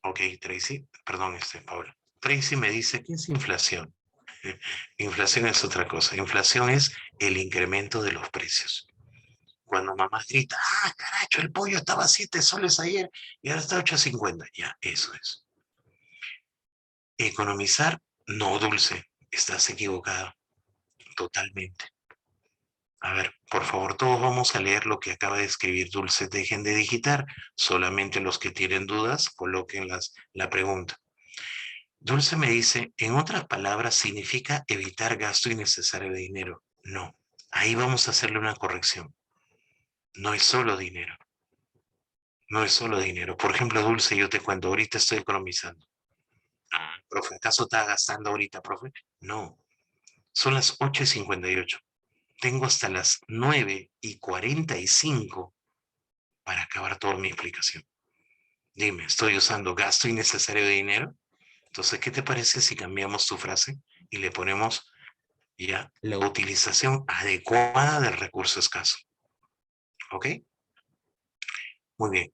Ok, Tracy, perdón, Paula. Tracy me dice, ¿qué es inflación? Inflación es otra cosa. Inflación es el incremento de los precios. Cuando mamá grita, ah, caracho, el pollo estaba a 7 soles ayer y ahora está a 8.50. Ya, eso es. Economizar, no, Dulce, estás equivocado totalmente. A ver, por favor, todos vamos a leer lo que acaba de escribir Dulce. Dejen de digitar. Solamente los que tienen dudas, coloquen la pregunta. Dulce me dice, en otras palabras, significa evitar gasto innecesario de dinero. No, ahí vamos a hacerle una corrección. No es solo dinero. No es solo dinero. Por ejemplo, Dulce, yo te cuento, ahorita estoy economizando. Ah, profe, ¿acaso está gastando ahorita, profe? No, son las 8:58. Tengo hasta las 9:45 para acabar toda mi explicación. Dime, ¿estoy usando gasto innecesario de dinero? Entonces, ¿qué te parece si cambiamos tu frase y le ponemos ya la utilización adecuada del recurso escaso? ¿Ok? Muy bien.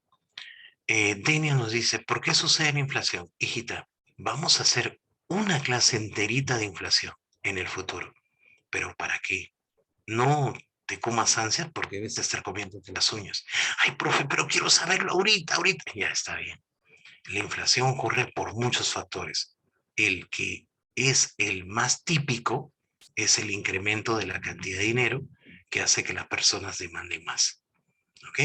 Denia nos dice, ¿por qué sucede la inflación? Hijita, vamos a hacer una clase enterita de inflación en el futuro. ¿Pero para qué? No te comas ansias porque debes de estar comiéndote las uñas. Ay, profe, pero quiero saberlo ahorita, ahorita. Ya está bien. La inflación ocurre por muchos factores. El que es el más típico es el incremento de la cantidad de dinero que hace que las personas demanden más. ¿Ok?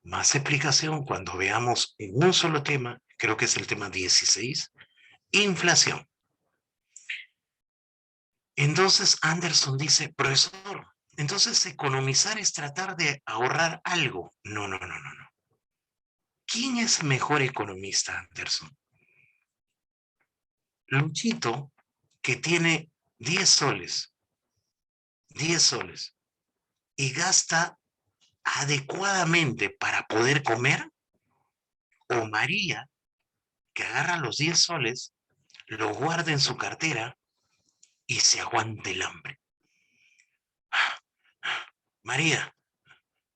Más explicación cuando veamos en un solo tema, creo que es el tema 16, inflación. Entonces Anderson dice, profesor, entonces economizar es tratar de ahorrar algo. No, no, no, no, no. ¿Quién es mejor economista, Anderson? Luchito, que tiene 10 soles, 10 soles, y gasta adecuadamente para poder comer, o María, que agarra los 10 soles, los guarda en su cartera y se aguante el hambre. María,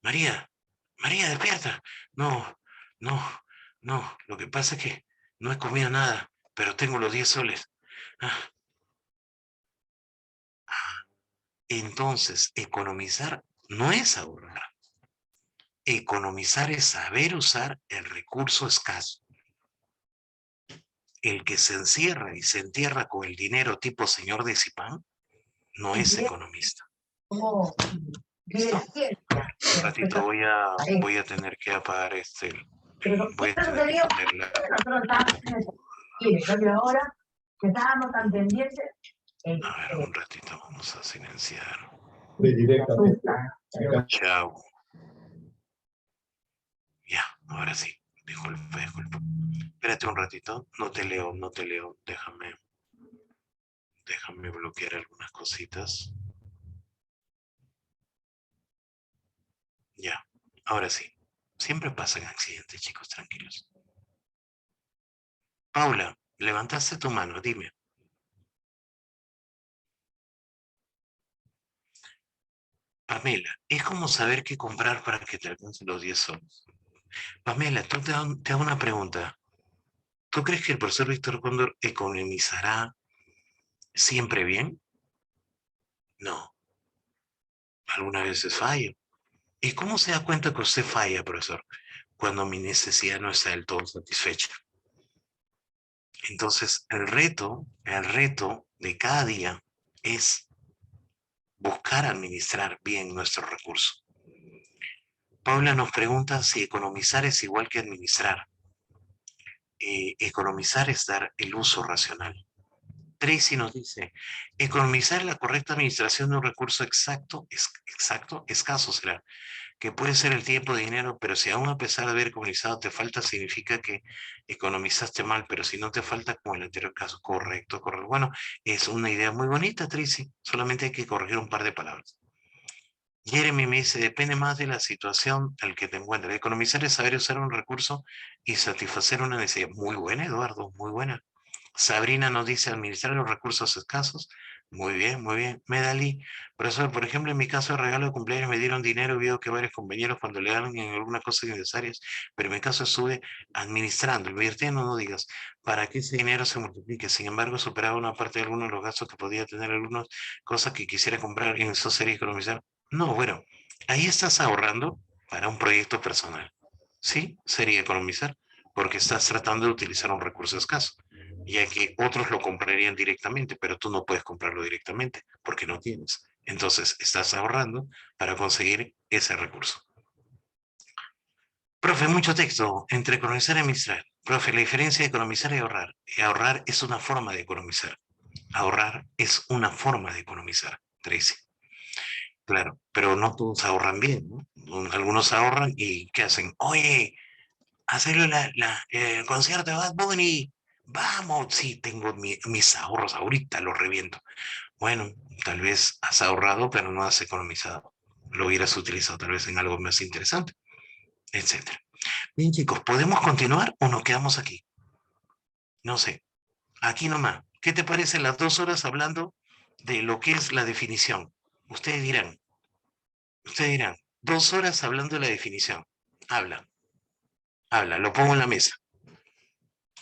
María, María, despierta. No, no, no. Lo que pasa es que no he comido nada, pero tengo los 10 soles. Ah, entonces, economizar no es ahorrar. Economizar es saber usar el recurso escaso. El que se encierra y se entierra con el dinero tipo señor de Zipán no es economista. ¿Listo? Un ratito voy a tener que apagar voy a tener que poner la computadora. que estábamos tan pendientes. A ver, un ratito, vamos a silenciar. Directamente. Chao. Ya, ahora sí. Disculpa, disculpa. Espérate un ratito. No te leo, no te leo. Déjame bloquear algunas cositas. Ya, ahora sí. Siempre pasan accidentes, chicos, tranquilos. Paula, levantaste tu mano, dime. Pamela, es como saber qué comprar para que te alcancen los 10 soles. Pamela, te hago una pregunta. ¿Tú crees que el profesor Víctor Cóndor economizará siempre bien? No, algunas veces falla. ¿Y cómo se da cuenta que usted falla, profesor? Cuando mi necesidad no está del todo satisfecha. Entonces, el reto de cada día es buscar administrar bien nuestros recursos. Paula nos pregunta si economizar es igual que administrar. Economizar es dar el uso racional. Tracy nos dice, economizar la correcta administración de un recurso exacto, escaso será, que puede ser el tiempo de dinero, pero si aún a pesar de haber economizado te falta, significa que economizaste mal, pero si no te falta, como en el anterior caso, correcto, correcto. Bueno, es una idea muy bonita, Tracy, solamente hay que corregir un par de palabras. Jeremy me dice, depende más de la situación al que te encuentres. Economizar es saber usar un recurso y satisfacer una necesidad. Muy buena, Eduardo, muy buena. Sabrina nos dice administrar los recursos escasos. Muy bien, muy bien. Medalí. Profesor, por ejemplo, en mi caso de regalo de cumpleaños me dieron dinero y veo que varios compañeros cuando le dan en alguna cosa innecesarias, pero en mi caso estuve administrando, invirtiendo, no digas, para que ese dinero se multiplique. Sin embargo, superaba una parte de algunos de los gastos que podía tener algunas cosas que quisiera comprar y en eso sería economizar. No, bueno, ahí estás ahorrando para un proyecto personal. Sí, sería economizar, porque estás tratando de utilizar un recurso escaso, ya que otros lo comprarían directamente, pero tú no puedes comprarlo directamente porque no tienes. Entonces, estás ahorrando para conseguir ese recurso. Profe, mucho texto entre economizar y administrar. Profe, la diferencia de economizar y ahorrar. Ahorrar es una forma de economizar. Ahorrar es una forma de economizar, Tracy. Claro, pero no todos ahorran bien, ¿no? Algunos ahorran y ¿qué hacen? Oye, hacerle el concierto de Bad Bunny. Vamos, sí, tengo mis ahorros ahorita, los reviento. Bueno, tal vez has ahorrado, pero no has economizado. Lo hubieras utilizado tal vez en algo más interesante, etcétera. Bien, chicos, ¿podemos continuar o nos quedamos aquí? No sé, aquí nomás. ¿Qué te parece las 2 horas hablando de lo que es la definición? Ustedes dirán, ustedes dirán, 2 horas hablando de la definición. Habla, habla, lo pongo en la mesa.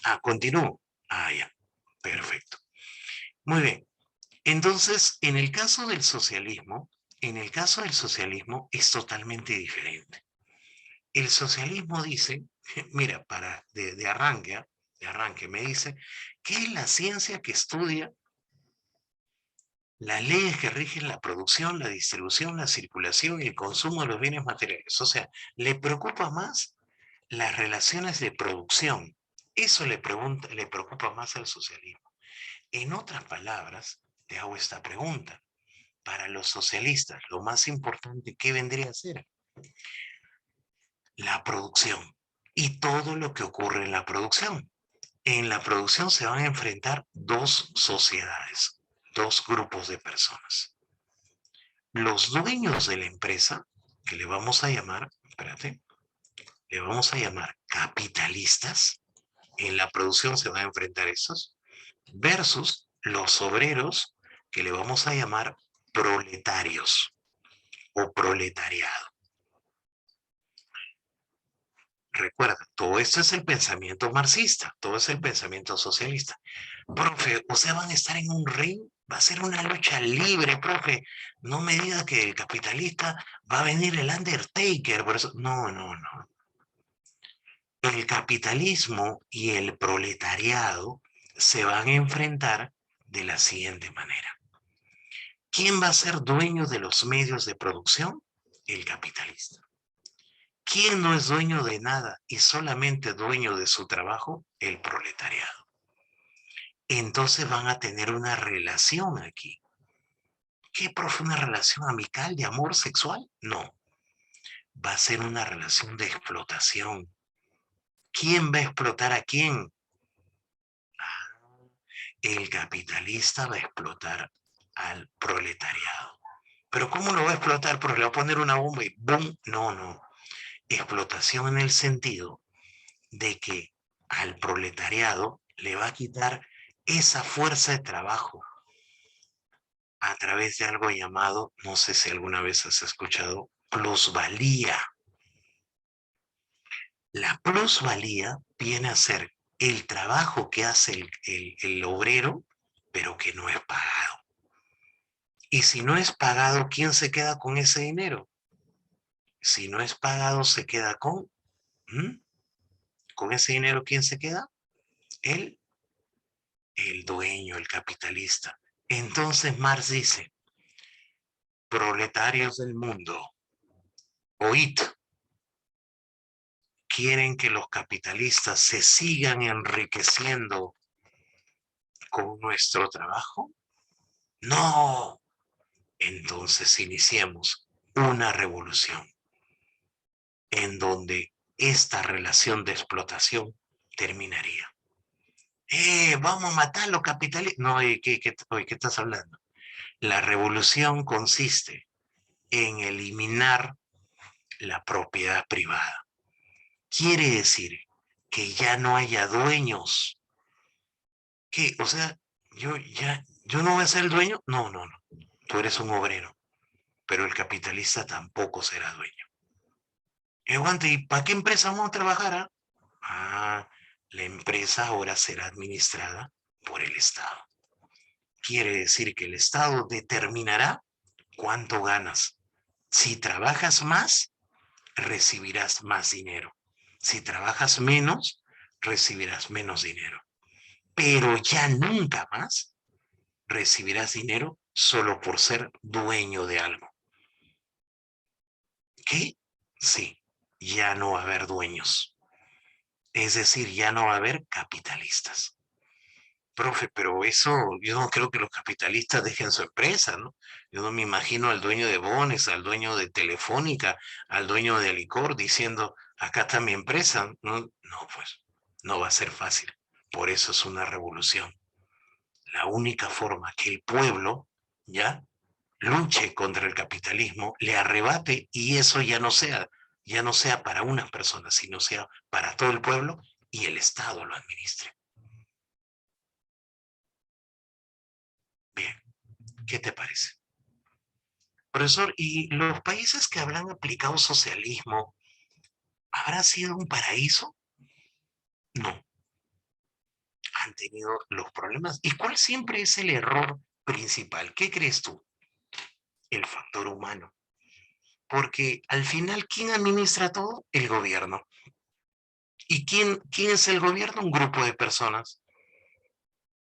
Ah, continúo. Ah, ya, perfecto. Muy bien. Entonces, en el caso del socialismo es totalmente diferente. El socialismo dice, mira, de arranque me dice que es la ciencia que estudia las leyes que rigen la producción, la distribución, la circulación y el consumo de los bienes materiales. O sea, le preocupa más las relaciones de producción. Eso le preocupa más al socialismo. En otras palabras, te hago esta pregunta. Para los socialistas, lo más importante, ¿qué vendría a ser? La producción y todo lo que ocurre en la producción. En la producción se van a enfrentar dos sociedades, dos grupos de personas. Los dueños de la empresa, que le vamos a llamar, espérate, le vamos a llamar capitalistas. En la producción se van a enfrentar esos, versus los obreros, que le vamos a llamar proletarios o proletariado. Recuerda, todo esto es el pensamiento marxista, todo es el pensamiento socialista. Profe, o sea, van a estar en un ring, va a ser una lucha libre, profe. No me diga que el capitalista va a venir el Undertaker, por eso. No, no, no. El capitalismo y el proletariado se van a enfrentar de la siguiente manera. ¿Quién va a ser dueño de los medios de producción? El capitalista. ¿Quién no es dueño de nada y solamente dueño de su trabajo? El proletariado. entonces van a tener una relación aquí. ¿Qué, profe? ¿Una relación amical de amor sexual? No, va a ser una relación de explotación. ¿Quién va a explotar a quién? El capitalista va a explotar al proletariado. ¿Pero cómo lo va a explotar? Porque le va a poner una bomba y ¡boom! No, no. Explotación en el sentido de que al proletariado le va a quitar esa fuerza de trabajo a través de algo llamado, no sé si alguna vez has escuchado, plusvalía. La plusvalía viene a ser el trabajo que hace el obrero, pero que no es pagado. Y si no es pagado, ¿quién se queda con ese dinero? Si no es pagado, se queda con... ¿Mm? ¿Con ese dinero quién se queda? El dueño, el capitalista. Entonces Marx dice, proletarios del mundo, oíd, ¿quieren que los capitalistas se sigan enriqueciendo con nuestro trabajo? No. Entonces iniciemos una revolución en donde esta relación de explotación terminaría. Vamos a matar a los capitalistas. No, ¿qué estás hablando? La revolución consiste en eliminar la propiedad privada. Quiere decir que ya no haya dueños. ¿Qué? O sea, yo no voy a ser el dueño. No, no, no. Tú eres un obrero, pero el capitalista tampoco será dueño. Aguante, ¿y para qué empresa vamos a trabajar? La empresa ahora será administrada por el Estado. Quiere decir que el Estado determinará cuánto ganas. Si trabajas más, recibirás más dinero. Si trabajas menos, recibirás menos dinero. Pero ya nunca más recibirás dinero solo por ser dueño de algo. ¿Qué? Sí, ya no va a haber dueños. Es decir, ya no va a haber capitalistas. Profe, pero eso, yo no creo que los capitalistas dejen su empresa, ¿no? Yo no me imagino al dueño de Bones, al dueño de Telefónica, al dueño de Alicor diciendo, acá está mi empresa. No, no, pues, no va a ser fácil. Por eso es una revolución. La única forma que el pueblo, ¿ya?, luche contra el capitalismo, le arrebate y eso ya no sea para unas personas, sino sea para todo el pueblo y el Estado lo administre. Bien, ¿qué te parece? Profesor, ¿y los países que habrán aplicado socialismo, habrá sido un paraíso? No, han tenido los problemas. ¿Y cuál siempre es el error principal? ¿Qué crees tú? El factor humano. Porque al final, ¿quién administra todo? El gobierno. ¿Y quién es el gobierno? Un grupo de personas.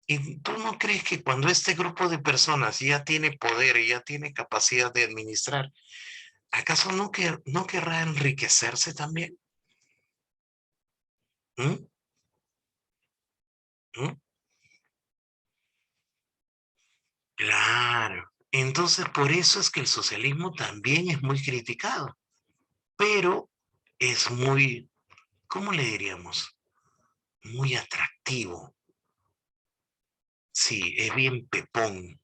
¿Y tú no crees que cuando este grupo de personas ya tiene poder y ya tiene capacidad de administrar, acaso no querrá enriquecerse también? ¿Mm? ¿Mm? Claro. Entonces, por eso es que el socialismo también es muy criticado, pero es muy, ¿cómo le diríamos? Muy atractivo. Sí, es bien pepón.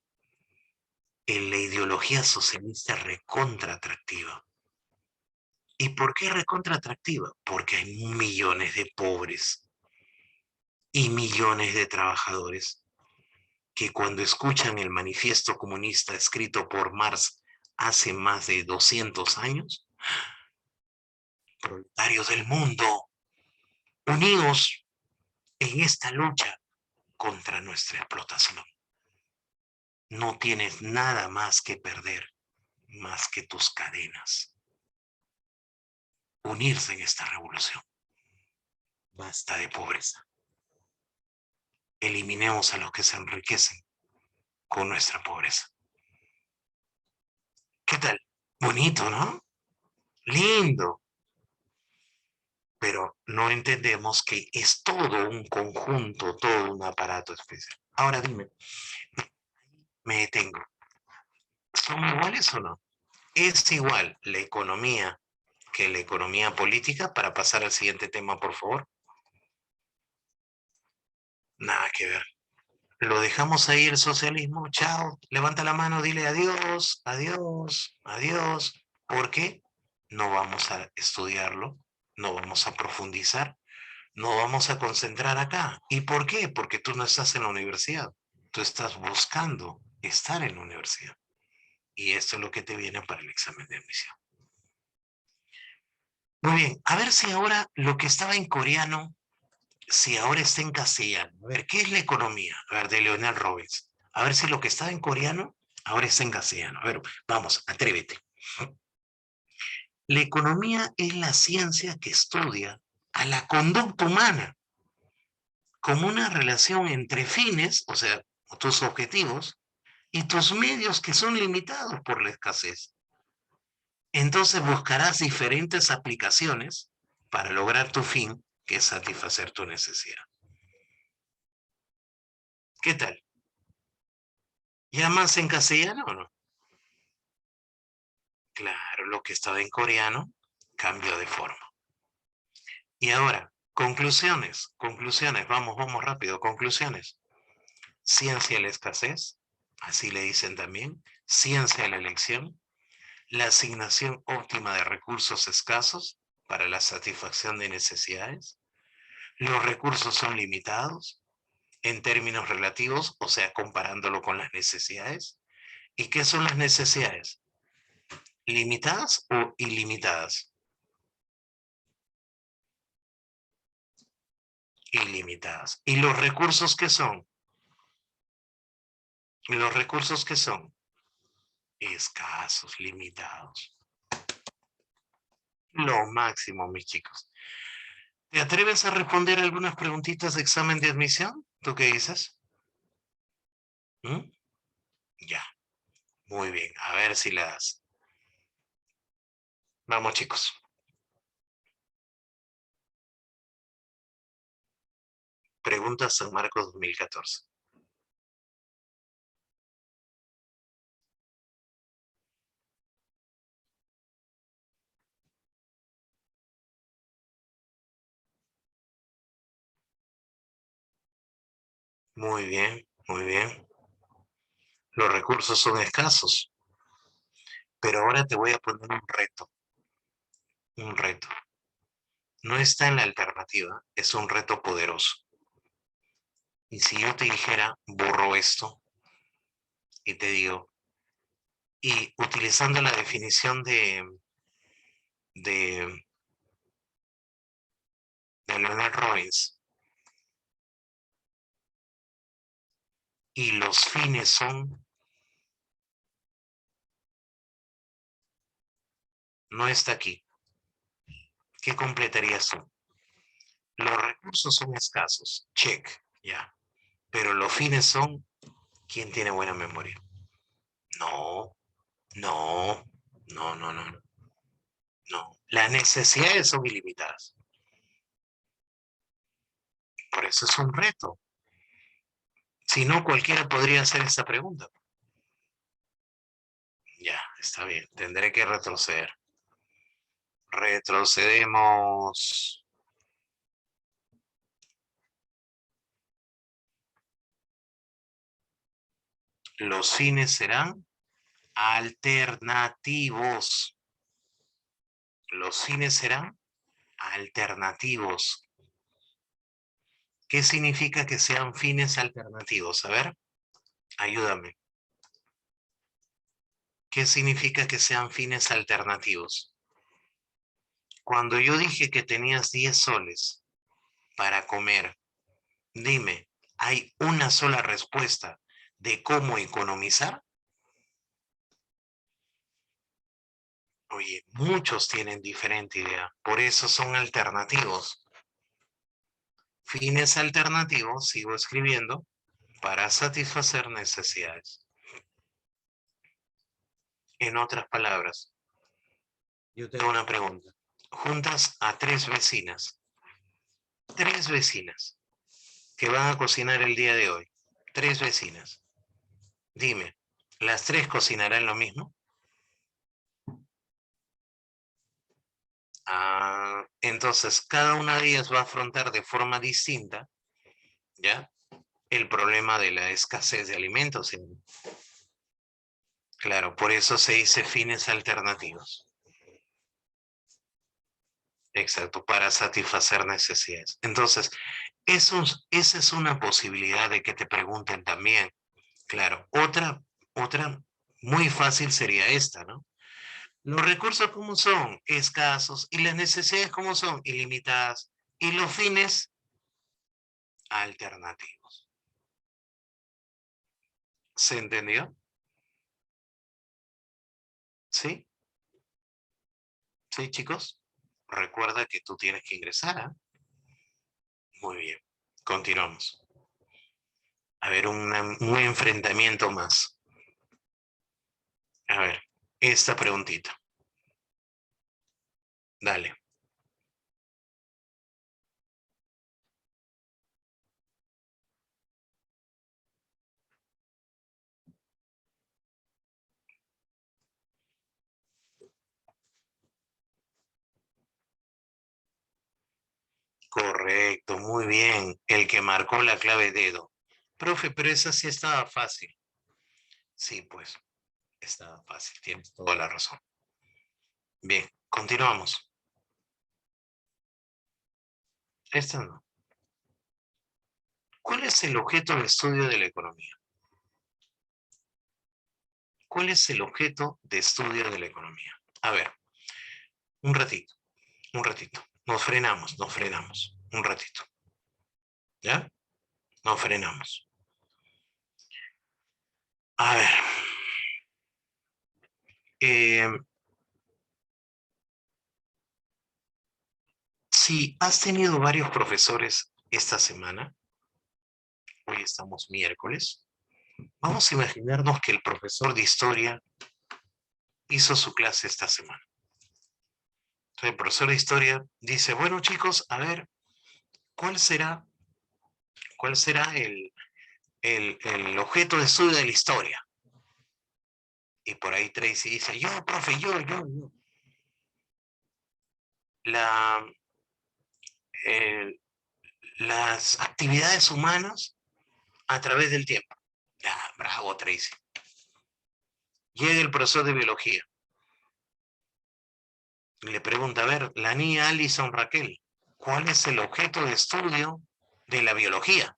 En la ideología socialista es recontra atractiva. ¿Y por qué recontra atractiva? Porque hay millones de pobres y millones de trabajadores que cuando escuchan el manifiesto comunista escrito por Marx hace más de 200 años, proletarios del mundo, unidos en esta lucha contra nuestra explotación. No tienes nada más que perder, más que tus cadenas. Unirse en esta revolución. Basta de pobreza. Eliminemos a los que se enriquecen con nuestra pobreza. ¿Qué tal? Bonito, ¿no? Lindo. pero no entendemos que es todo un conjunto, todo un aparato especial. Ahora dime, me detengo. ¿Son iguales o no? ¿Es igual la economía que la economía política? Para pasar al siguiente tema, por favor. Nada que ver. Lo dejamos ahí el socialismo. Chao. Levanta la mano, dile adiós, adiós, adiós. ¿Por qué? No vamos a estudiarlo, no vamos a profundizar, no vamos a concentrar acá. ¿Y por qué? Porque tú no estás en la universidad. Tú estás buscando estar en la universidad. Y esto es lo que te viene para el examen de admisión. Muy bien, a ver si ahora lo que estaba en coreano, si ahora está en castellano. A ver, ¿qué es la economía? A ver, de Leonel Robbins. A ver si lo que estaba en coreano, ahora está en castellano. A ver, vamos, atrévete. La economía es la ciencia que estudia a la conducta humana como una relación entre fines, o sea, tus objetivos, y tus medios que son limitados por la escasez. Entonces buscarás diferentes aplicaciones para lograr tu fin, que es satisfacer tu necesidad. ¿Qué tal? ¿Ya más en castellano o no? Claro, lo que estaba en coreano cambió de forma. Y ahora, conclusiones, vamos rápido, conclusiones. Ciencia de la escasez, así le dicen también, ciencia de la elección, la asignación óptima de recursos escasos para la satisfacción de necesidades. Los recursos son limitados en términos relativos, o sea, comparándolo con las necesidades. ¿Y qué son las necesidades? ¿Limitadas o ilimitadas? Ilimitadas. ¿Y los recursos qué son? Los recursos que son escasos, limitados. Lo máximo, mis chicos. ¿Te atreves a responder algunas preguntitas de examen de admisión? ¿Tú qué dices? ¿Mm? Ya, muy bien. A ver si las... Vamos, chicos. Preguntas San Marcos 2014. Muy bien, muy bien. Los recursos son escasos, pero ahora te voy a poner un reto. Un reto. No está en la alternativa, es un reto poderoso. Y si yo te dijera, borro esto, y te digo, y utilizando la definición de, de Leonard Robbins, y los fines son, no está aquí, ¿qué completarías tú? Los recursos son escasos, check, ya. Pero los fines son, ¿quién tiene buena memoria? No, no, no, no, no, no. Las necesidades son ilimitadas. Por eso es un reto. Si no, cualquiera podría hacer esta pregunta. Ya, está bien. Tendré que retroceder. Retrocedemos. Los fines serán alternativos. Los fines serán alternativos. ¿Qué significa que sean fines alternativos? A ver, ayúdame. ¿Qué significa que sean fines alternativos? Cuando yo dije que tenías 10 soles para comer, dime, ¿hay una sola respuesta de cómo economizar? Oye, muchos tienen diferente idea, por eso son alternativos. Fines alternativos, sigo escribiendo, para satisfacer necesidades. En otras palabras, yo tengo una pregunta. juntas a 3 vecinas. 3 vecinas que van a cocinar el día de hoy. 3 vecinas. Dime, ¿las 3 cocinarán lo mismo? Entonces, cada una de ellas va a afrontar de forma distinta, ¿ya? El problema de la escasez de alimentos. Claro, por eso se dice fines alternativos. Exacto, para satisfacer necesidades. Entonces, esa es una posibilidad de que te pregunten también. Claro, otra muy fácil sería esta, ¿no? Los recursos como son escasos y las necesidades como son ilimitadas y los fines alternativos. ¿Se entendió? ¿Sí? ¿Sí, chicos? Recuerda que tú tienes que ingresar, ¿ah? Muy bien. Continuamos. A ver, un enfrentamiento más. A ver, esta preguntita. Dale. Correcto, muy bien. El que marcó la clave dedo. Profe, pero esa sí estaba fácil. Sí, pues, estaba fácil. Tienes toda la razón. Bien, continuamos. Esta no. ¿Cuál es el objeto de estudio de la economía? ¿Cuál es el objeto de estudio de la economía? A ver, un ratito, un ratito. Nos frenamos. Un ratito. ¿Ya? Nos frenamos. A ver. Eh, si has tenido varios profesores esta semana, hoy estamos miércoles, vamos a imaginarnos que el profesor de historia hizo su clase esta semana. Entonces, el profesor de historia dice, bueno chicos, a ver, ¿cuál será el objeto de estudio de la historia? Y por ahí Tracy dice, yo, profe, yo. La, eh, las actividades humanas a través del tiempo. Ah, bravo, Tracy. Llega el profesor de biología. Y le pregunta, a ver, la niña Alison Raquel, ¿cuál es el objeto de estudio de la biología?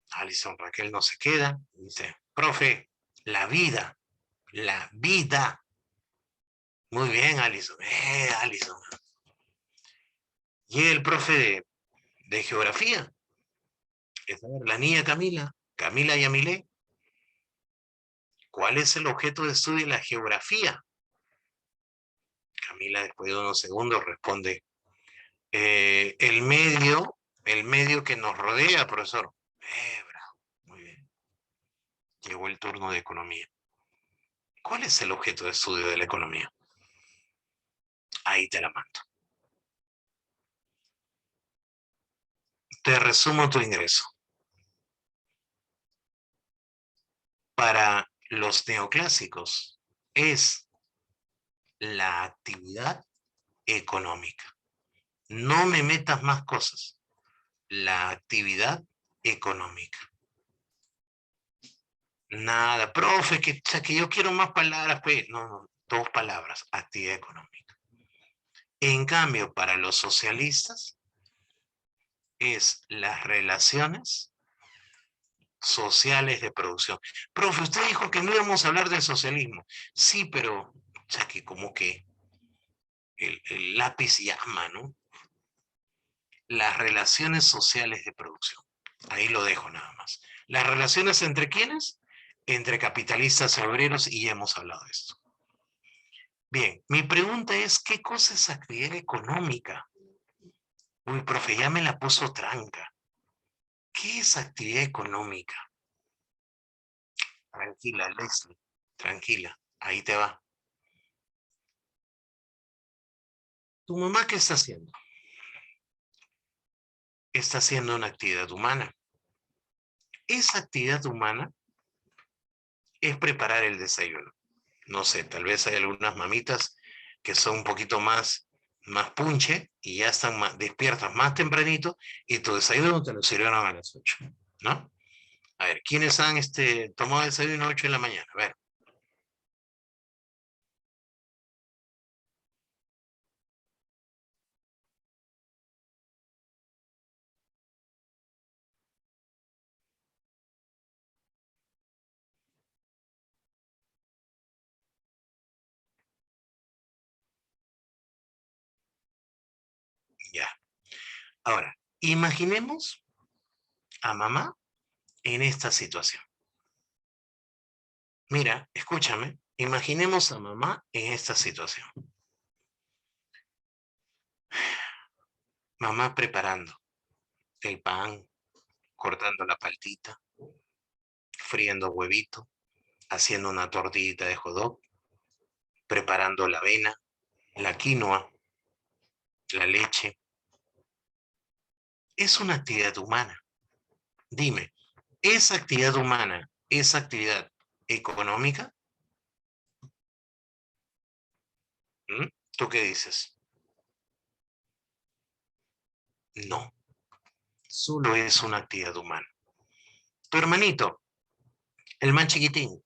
Alison Raquel no se queda. Dice, profe, la vida. La vida. Muy bien, Alison. Alison. Llega el profe de geografía. Es, a ver, la niña Camila Yamilé. ¿Cuál es el objeto de estudio de la geografía? Camila, después de unos segundos, responde, el medio que nos rodea, profesor. Bravo, muy bien. Llegó el turno de economía. ¿Cuál es el objeto de estudio de la economía? Ahí te la mando. Te resumo tu ingreso. Para los neoclásicos es la actividad económica. No me metas más cosas. La actividad económica. Nada, profe, que yo quiero más palabras. Pues. No, 2 palabras, actividad económica. En cambio, para los socialistas es las relaciones sociales de producción. Profe, usted dijo que no íbamos a hablar del socialismo. Sí, pero ya que como que el lápiz llama, ¿no? Las relaciones sociales de producción. Ahí lo dejo nada más. ¿Las relaciones entre quiénes? Entre capitalistas y obreros, y ya hemos hablado de esto. Bien, mi pregunta es, ¿qué cosa es actividad económica? Uy, profe, ya me la puso tranca. ¿Qué es actividad económica? Tranquila, Leslie, tranquila, ahí te va. ¿Tu mamá qué está haciendo? Está haciendo una actividad humana. Esa actividad humana es preparar el desayuno. No sé, tal vez hay algunas mamitas que son un poquito más punche y ya están despiertas más tempranito y tu desayuno te lo sirvieron a las 8, ¿no? A ver, ¿quiénes han tomado desayuno a 8 de la mañana? A ver. Ya. Ahora, imaginemos a mamá en esta situación. Mira, escúchame, imaginemos a mamá en esta situación. Mamá preparando el pan, cortando la paltita, friendo huevito, haciendo una tortillita de hot dog, preparando la avena, la quinoa, la leche. Es una actividad humana. Dime, ¿esa actividad humana es actividad económica? ¿Mm? ¿Tú qué dices? No, solo es una actividad humana. Tu hermanito, el más chiquitín,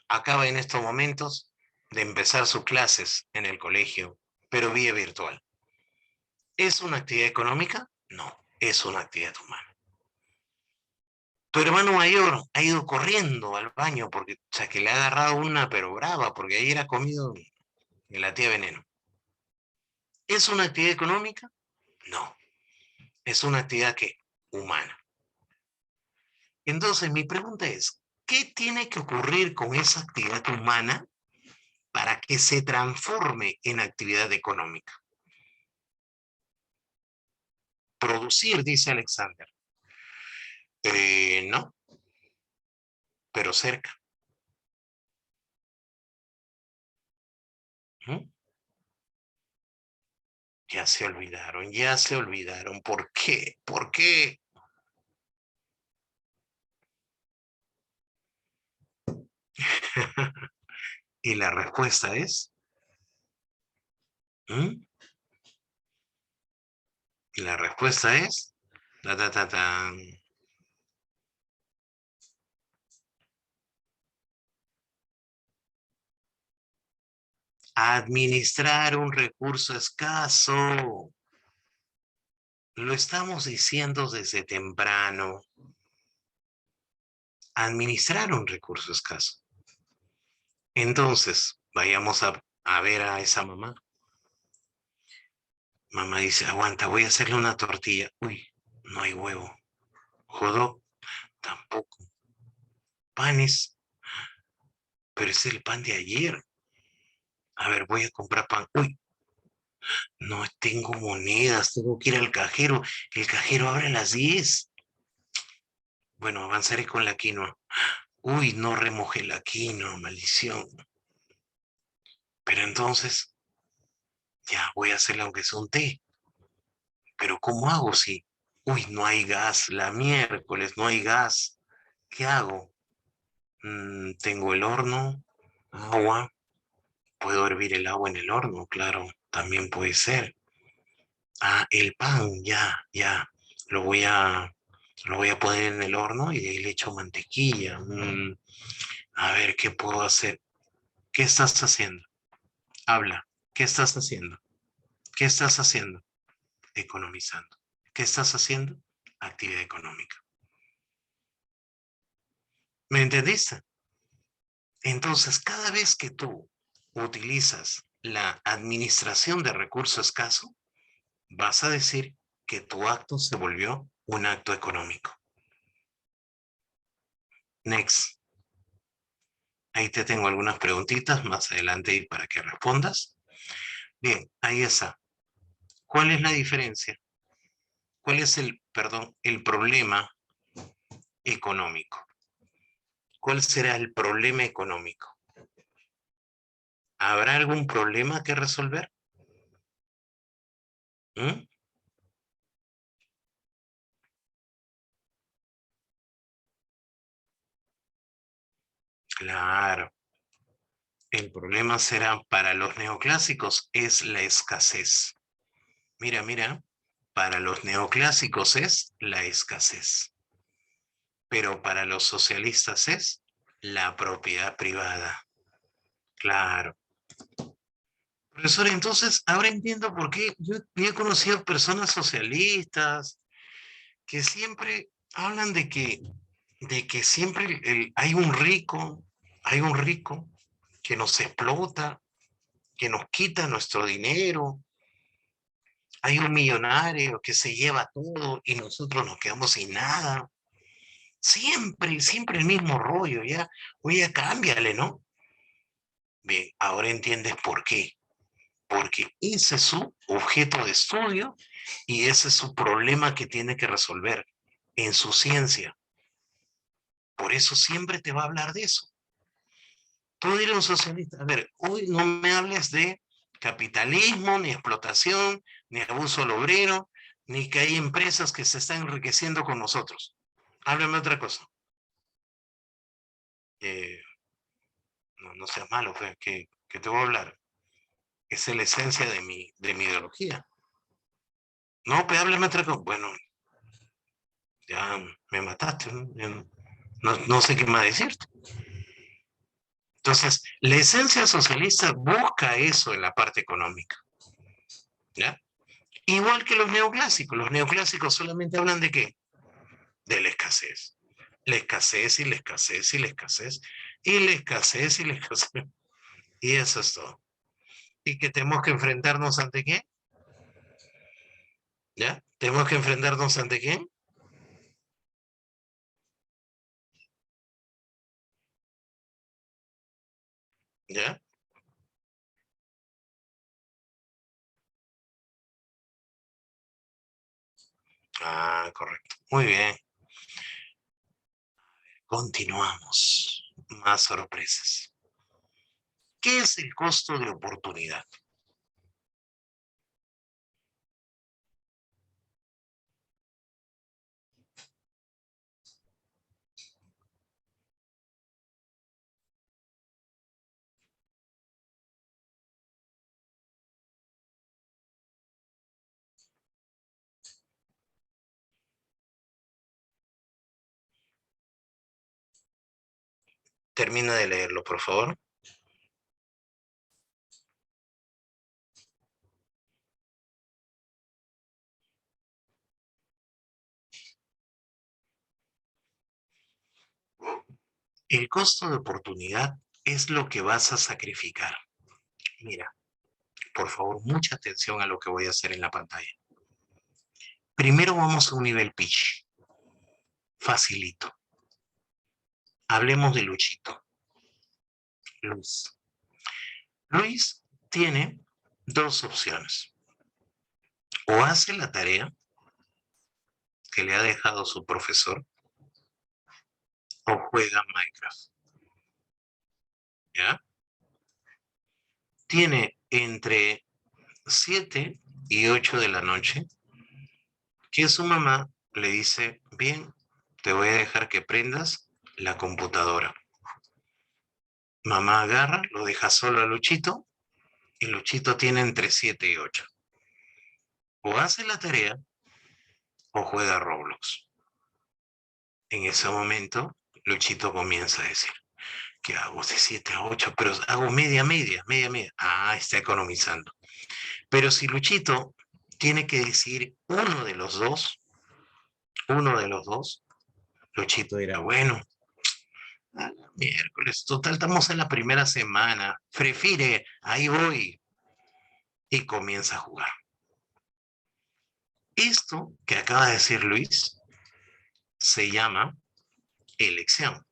acaba en estos momentos de empezar sus clases en el colegio, pero vía virtual. ¿Es una actividad económica? No, es una actividad humana. Tu hermano mayor ha ido corriendo al baño porque, o sea, que le ha agarrado una pero brava, porque ayer ha comido en la tía Veneno. ¿Es una actividad económica? No, es una actividad que humana. Entonces, mi pregunta es, ¿qué tiene que ocurrir con esa actividad humana para que se transforme en actividad económica? Producir, dice Alexander. No, pero cerca. ¿Mm? Ya se olvidaron, ya se olvidaron. ¿Por qué? ¿Por qué? Y la respuesta es, ¿mm? Y la respuesta es, ta, ta, ta, tan. Administrar un recurso escaso. Lo estamos diciendo desde temprano. Administrar un recurso escaso. Entonces, vayamos a ver a esa mamá. Mamá dice, aguanta, voy a hacerle una tortilla. Uy, no hay huevo. Jodo, tampoco. Panes, pero es el pan de ayer. A ver, voy a comprar pan. Uy, no tengo monedas, tengo que ir al cajero. El cajero abre a las 10. Bueno, avanzaré con la quinoa. Uy, no remojé la quinoa, maldición. Pero entonces, ya voy a hacerle aunque sea un té. Pero ¿cómo hago si? Uy, no hay gas, la miércoles, no hay gas. ¿Qué hago? Tengo el horno, agua. Puedo hervir el agua en el horno, claro, también puede ser. Ah, el pan, ya, ya. Lo voy a, lo voy a poner en el horno y de ahí le echo mantequilla. A ver, ¿qué puedo hacer? ¿Qué estás haciendo? Habla. ¿Qué estás haciendo? ¿Qué estás haciendo? Economizando. ¿Qué estás haciendo? Actividad económica. ¿Me entendiste? Entonces, cada vez que tú utilizas la administración de recurso escaso, vas a decir que tu acto se volvió un acto económico. Next. Ahí te tengo algunas preguntitas más adelante y para que respondas. Bien, ahí está. ¿Cuál es la diferencia? ¿Cuál es el problema económico? ¿Cuál será el problema económico? ¿Habrá algún problema que resolver? ¿Mm? Claro. El problema será para los neoclásicos es la escasez. Mira, mira, para los neoclásicos es la escasez, pero para los socialistas es la propiedad privada. Claro. Profesor, entonces ahora entiendo por qué yo he conocido personas socialistas que siempre hablan de que siempre hay un rico que nos explota, que nos quita nuestro dinero. Hay un millonario que se lleva todo y nosotros nos quedamos sin nada. Siempre, siempre el mismo rollo, ya. Oye, cámbiale, ¿no? Bien, ahora entiendes por qué. Porque ese es su objeto de estudio y ese es su problema que tiene que resolver en su ciencia. Por eso siempre te va a hablar de eso. Tú dile a un socialista, a ver, hoy no me hables de capitalismo, ni explotación, ni abuso al obrero, ni que hay empresas que se están enriqueciendo con nosotros. Háblame otra cosa. Eh, no seas malo, pues, que te voy a hablar. Esa es la esencia de mi ideología. No, pues háblame otra cosa. Bueno, ya me mataste. No sé qué más decirte. Entonces, la esencia socialista busca eso en la parte económica. ¿Ya? Igual que los neoclásicos. Los neoclásicos solamente hablan de qué? De la escasez. La escasez y la escasez y la escasez y la escasez y la escasez. Y eso es todo. ¿Y que tenemos que enfrentarnos ante qué? ¿Ya? ¿Tenemos que enfrentarnos ante qué? ¿Ya? Ah, correcto. Muy bien. Continuamos. Más sorpresas. ¿Qué es el costo de oportunidad? Termina de leerlo, por favor. El costo de oportunidad es lo que vas a sacrificar. Mira, por favor, mucha atención a lo que voy a hacer en la pantalla. Primero vamos a un nivel pitch. Facilito. Hablemos de Luchito. Luis. Luis tiene dos opciones. O hace la tarea que le ha dejado su profesor o juega Minecraft. ¿Ya? Tiene entre 7 y 8 de la noche que su mamá le dice, bien, te voy a dejar que prendas la computadora. Mamá agarra, lo deja solo a Luchito y Luchito tiene entre 7 y 8. O hace la tarea o juega Roblox. En ese momento, Luchito comienza a decir, ¿qué hago de 7 a 8? Pero hago media, media, media, media. Ah, está economizando. Pero si Luchito tiene que decir uno de los dos, Luchito dirá, bueno, a la miércoles, total, estamos en la primera semana, prefiere, ahí voy, y comienza a jugar. Esto que acaba de decir Luis se llama elección.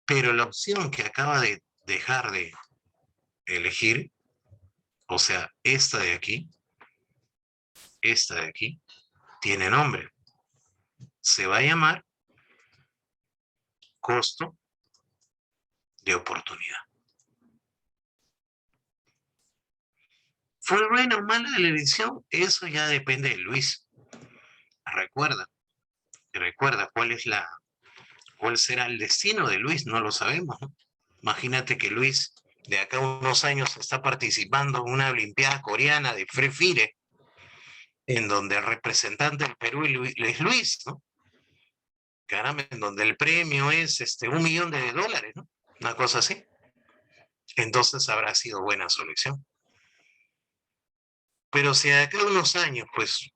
Pero la opción que acaba de dejar de elegir, o sea, esta de aquí, tiene nombre. Se va a llamar costo de oportunidad. ¿Fue buena o mala la elección? Eso ya depende de Luis. Recuerda cuál será el destino de Luis, no lo sabemos, ¿no? Imagínate que Luis de acá a unos años está participando en una Olimpiada coreana de Free Fire, en donde el representante del Perú es Luis, ¿no? Caramba, en donde el premio es $1 millón, ¿no? Una cosa así. Entonces habrá sido buena su elección. Pero si de acá a unos años, pues,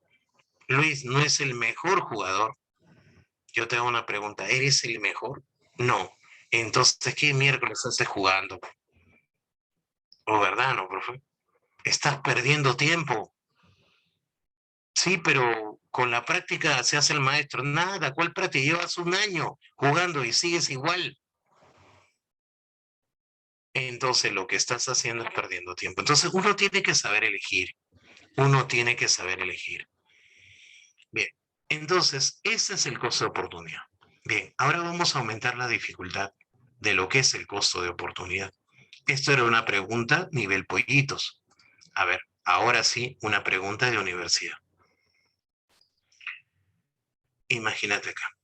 Luis no es el mejor jugador, yo te hago una pregunta, ¿eres el mejor? No. Entonces, ¿qué miércoles haces jugando? ¿O verdad, no, profe? Estás perdiendo tiempo. Sí, pero con la práctica se hace el maestro. Nada, ¿cuál práctica? Llevas un año jugando y sigues igual. Entonces lo que estás haciendo es perdiendo tiempo. Entonces uno tiene que saber elegir. Uno tiene que saber elegir. Bien, entonces ese es el costo de oportunidad. Bien, ahora vamos a aumentar la dificultad de lo que es el costo de oportunidad. Esto era una pregunta nivel pollitos. A ver, ahora sí, una pregunta de universidad. Imagínate acá.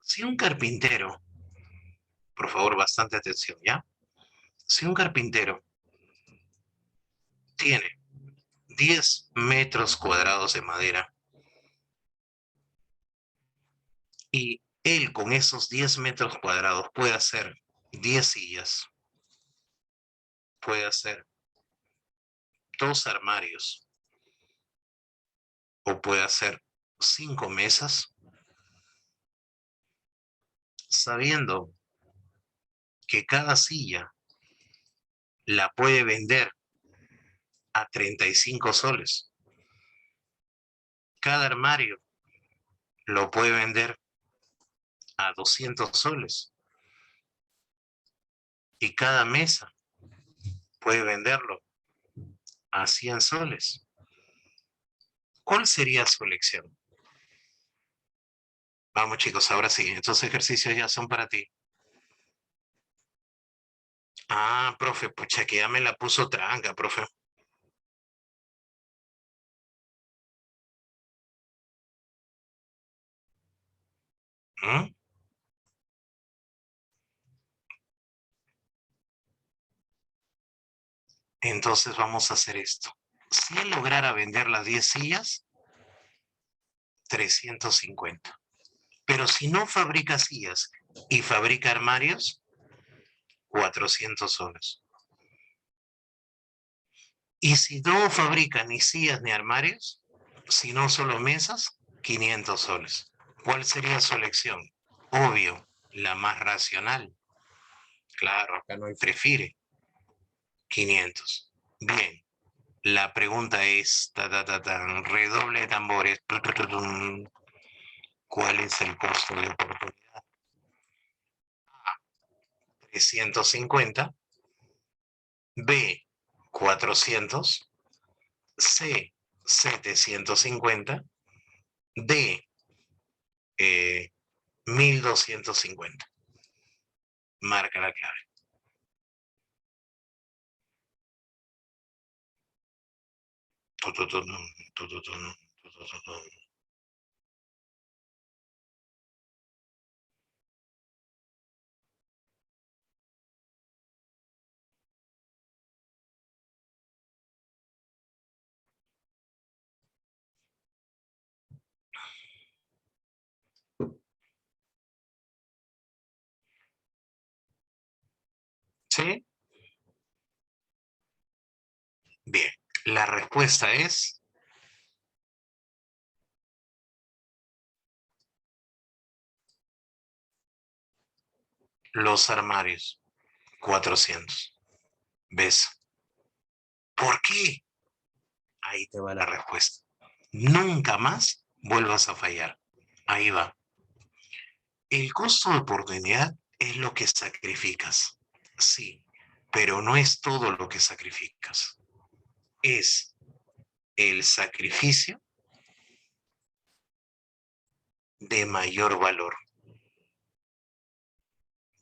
Si un carpintero, por favor, bastante atención, ¿ya? Si un carpintero tiene 10 metros cuadrados de madera y él con esos 10 metros cuadrados puede hacer 10 sillas, puede hacer 2 armarios o puede hacer 5 mesas, sabiendo que cada silla la puede vender a 35 soles, cada armario lo puede vender a 200 soles y cada mesa puede venderlo a 100 soles. ¿Cuál sería su elección? Vamos chicos, ahora sí, estos ejercicios ya son para ti. Ah, profe, pucha, que ya me la puso tranca, profe. ¿Mm? Entonces vamos a hacer esto. Si él lograra vender las 10 sillas, 350. Pero si no fabrica sillas y fabrica armarios, 400 soles. Y si no fabrica ni sillas ni armarios, sino solo mesas, 500 soles. ¿Cuál sería su elección? Obvio, la más racional. Claro, acá no hay prefiere. 500. Bien, la pregunta es, redoble de tambores. ¿Cuál es el costo de oportunidad? A, 350. B, 400. C, 750. D, 1250. Marca la clave. ¿Sí? Bien, la respuesta es los armarios, 400. ¿Ves? ¿Por qué? Ahí te va la respuesta. Nunca más vuelvas a fallar. Ahí va. El costo de oportunidad es lo que sacrificas. Sí, pero no es todo lo que sacrificas. Es el sacrificio de mayor valor.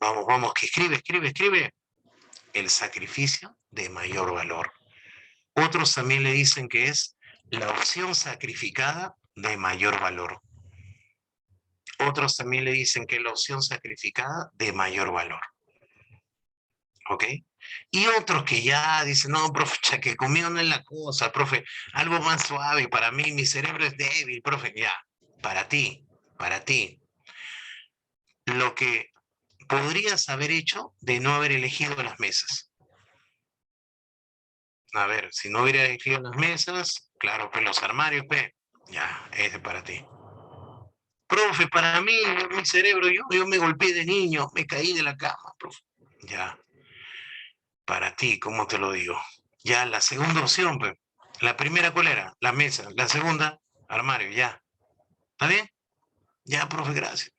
Vamos, vamos, que escribe. El sacrificio de mayor valor. Otros también le dicen que es la opción sacrificada de mayor valor. Otros también le dicen que es la opción sacrificada de mayor valor. ¿Ok? Y otros que ya dicen, no, profe, ya que conmigo no es la cosa, profe, algo más suave para mí, mi cerebro es débil, profe, ya, para ti, lo que podrías haber hecho de no haber elegido las mesas. A ver, si no hubiera elegido las mesas, claro, pues los armarios, pues, ya, ese para ti. Profe, para mí, mi cerebro, yo me golpeé de niño, me caí de la cama, profe. Ya, para ti, ¿cómo te lo digo? Ya, la segunda opción, pues. La primera, ¿cuál era? La mesa. La segunda, armario, ya. ¿Está bien? Ya, profe, gracias.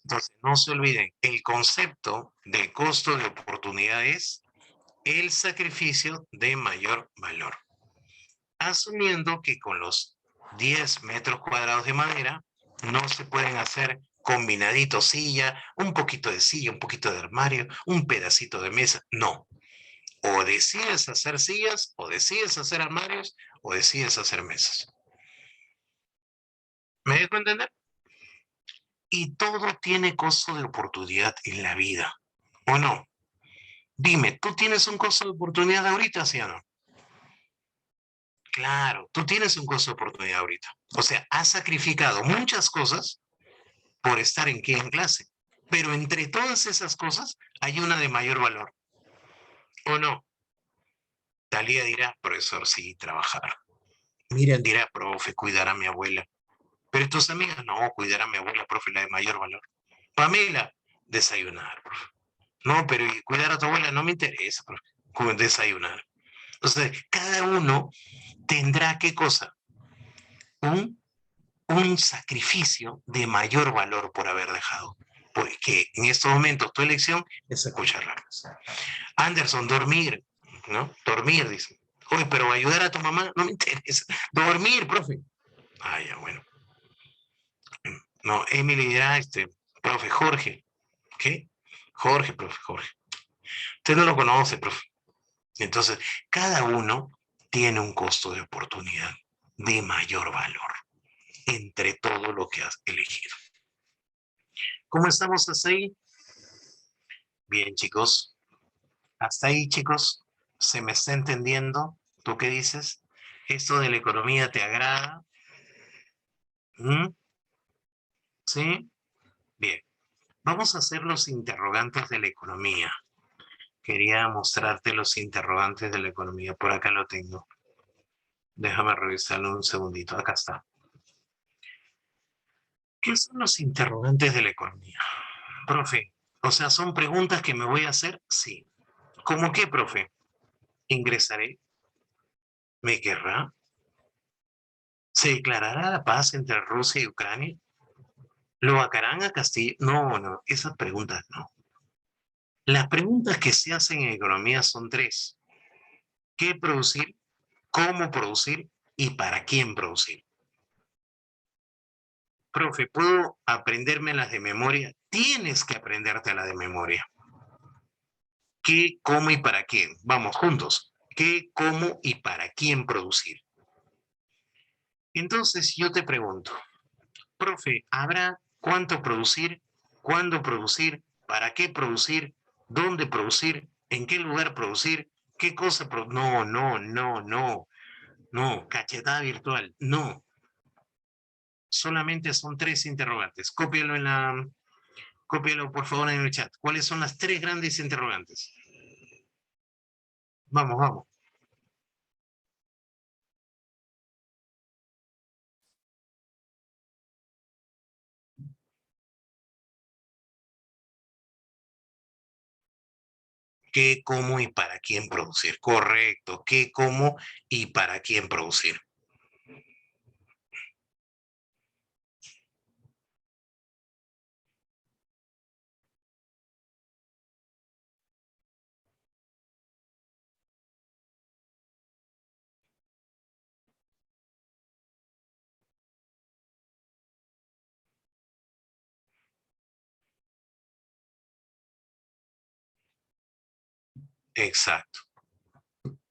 Entonces, no se olviden, el concepto de costo de oportunidad es el sacrificio de mayor valor. Asumiendo que con los 10 metros cuadrados de madera no se pueden hacer combinaditos silla, un poquito de silla, un poquito de armario, un pedacito de mesa. No. O decides hacer sillas, o decides hacer armarios, o decides hacer mesas. ¿Me dejo entender? Y todo tiene costo de oportunidad en la vida, ¿o no? Dime, ¿tú tienes un costo de oportunidad ahorita, sí o no? Claro, tú tienes un costo de oportunidad ahorita. O sea, has sacrificado muchas cosas por estar en clase. Pero entre todas esas cosas hay una de mayor valor, ¿o no? Talía dirá, profesor, sí, trabajar. Miriam dirá, profe, cuidar a mi abuela. Pero tus amigas, no, cuidar a mi abuela, profe, la de mayor valor. Pamela, desayunar, profe. No, pero ¿y cuidar a tu abuela? No me interesa, profe. Desayunar. Entonces, cada uno tendrá, ¿qué cosa? Un, un sacrificio de mayor valor por haber dejado. Porque en estos momentos tu elección es escuchar ramas. Anderson, dormir, ¿no? Dormir, dice. Oye, pero ayudar a tu mamá no me interesa. Dormir, profe. Ah, ya, bueno. No, Emily dirá, profe Jorge. ¿Qué? Jorge, profe, Jorge. Usted no lo conoce, profe. Entonces, cada uno tiene un costo de oportunidad de mayor valor entre todo lo que has elegido. ¿Cómo estamos hasta ahí? Bien, chicos. Hasta ahí, chicos. ¿Se me está entendiendo? ¿Tú qué dices? ¿Esto de la economía te agrada? ¿Mm? ¿Sí? Bien. Vamos a hacer los interrogantes de la economía. Quería mostrarte los interrogantes de la economía. Por acá lo tengo. Déjame revisarlo un segundito. Acá está. ¿Qué son los interrogantes de la economía? Profe, o sea, ¿son preguntas que me voy a hacer? Sí. ¿Cómo qué, profe? ¿Ingresaré? ¿Me querrá? ¿Se declarará la paz entre Rusia y Ucrania? ¿Lo vacarán a Castillo? No, no, esas preguntas no. Las preguntas que se hacen en economía son tres. ¿Qué producir? ¿Cómo producir? ¿Y para quién producir? Profe, ¿puedo aprenderme las de memoria? Tienes que aprenderte la de memoria. ¿Qué, cómo y para quién? Vamos, juntos. ¿Qué, cómo y para quién producir? Entonces yo te pregunto, profe, ¿habrá cuánto producir? ¿Cuándo producir? ¿Para qué producir? ¿Dónde producir? ¿En qué lugar producir? ¿Qué cosa producir? No, no, no, no, no, cachetada virtual, no. Solamente son tres interrogantes. Cópialo por favor en el chat. ¿Cuáles son las tres grandes interrogantes? Vamos, vamos. ¿Qué, cómo y para quién producir? Correcto. ¿Qué, cómo y para quién producir? Exacto.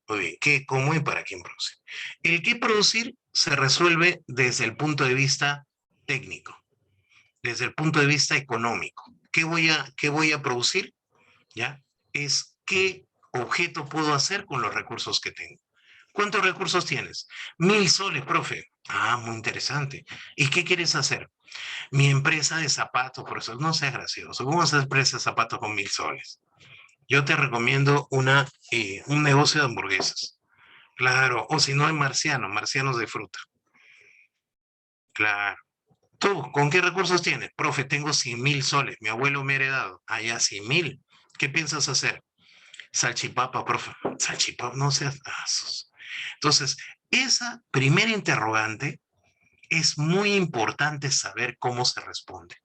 Muy bien, ¿qué, cómo y para quién producir? El qué producir se resuelve desde el punto de vista técnico, desde el punto de vista económico. Qué voy a producir? ¿Ya? Es qué objeto puedo hacer con los recursos que tengo. ¿Cuántos recursos tienes? 1000 soles, profe. Ah, muy interesante. ¿Y qué quieres hacer? Mi empresa de zapatos, profesor, no seas gracioso. ¿Cómo hacer empresa de zapatos con 1000 soles? Yo te recomiendo un negocio de hamburguesas. Claro, o si no hay marcianos de fruta. Claro. ¿Tú con qué recursos tienes? Profe, tengo 100.000 soles. Mi abuelo me ha heredado. Allá 100.000. ¿Qué piensas hacer? Salchipapa, profe. Salchipapa, no seas... Entonces, esa primera interrogante es muy importante saber cómo se responde.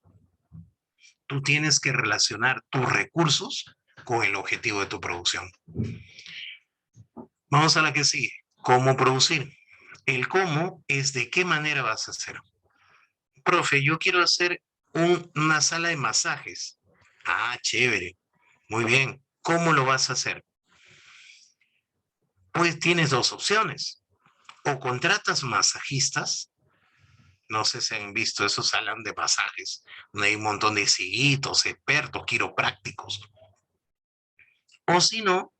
Tú tienes que relacionar tus recursos con el objetivo de tu producción. Vamos a la que sigue. ¿Cómo producir? El cómo es de qué manera vas a hacer. Profe, yo quiero hacer una sala de masajes. Ah, chévere. Muy bien. ¿Cómo lo vas a hacer? Pues tienes dos opciones. O contratas masajistas. No sé si han visto esos salón de masajes, donde hay un montón de sillitos, expertos, quiroprácticos. O si no,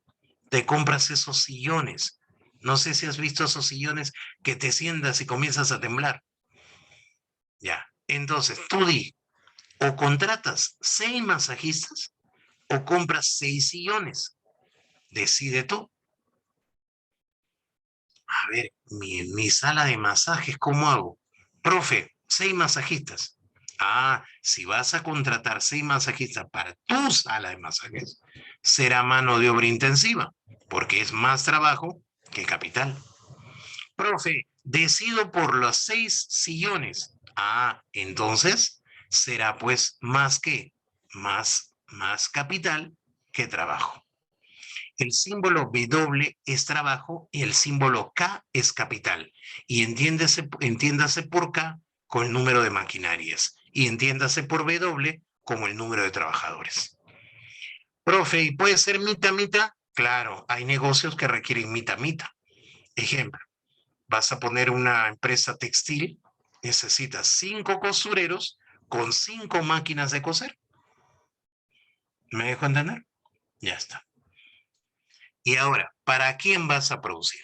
te compras esos sillones. No sé si has visto esos sillones que te sientas y comienzas a temblar. Ya. Entonces, tú di, o contratas 6 masajistas o compras 6 sillones. Decide tú. A ver, mi sala de masajes, ¿cómo hago? Profe, 6 masajistas. Ah, si vas a contratar 6 masajistas para tu sala de masajes, será mano de obra intensiva, porque es más trabajo que capital. Profe, decido por los 6 sillones. Ah, entonces será pues más capital que trabajo. El símbolo W es trabajo y el símbolo K es capital. Y entiéndase por K con el número de maquinarias y entiéndase por W como el número de trabajadores. Profe, ¿y puede ser mitad? Claro, hay negocios que requieren mitad. Ejemplo, vas a poner una empresa textil, necesitas 5 costureros con 5 máquinas de coser. ¿Me dejo entender? Ya está. Y ahora, ¿para quién vas a producir?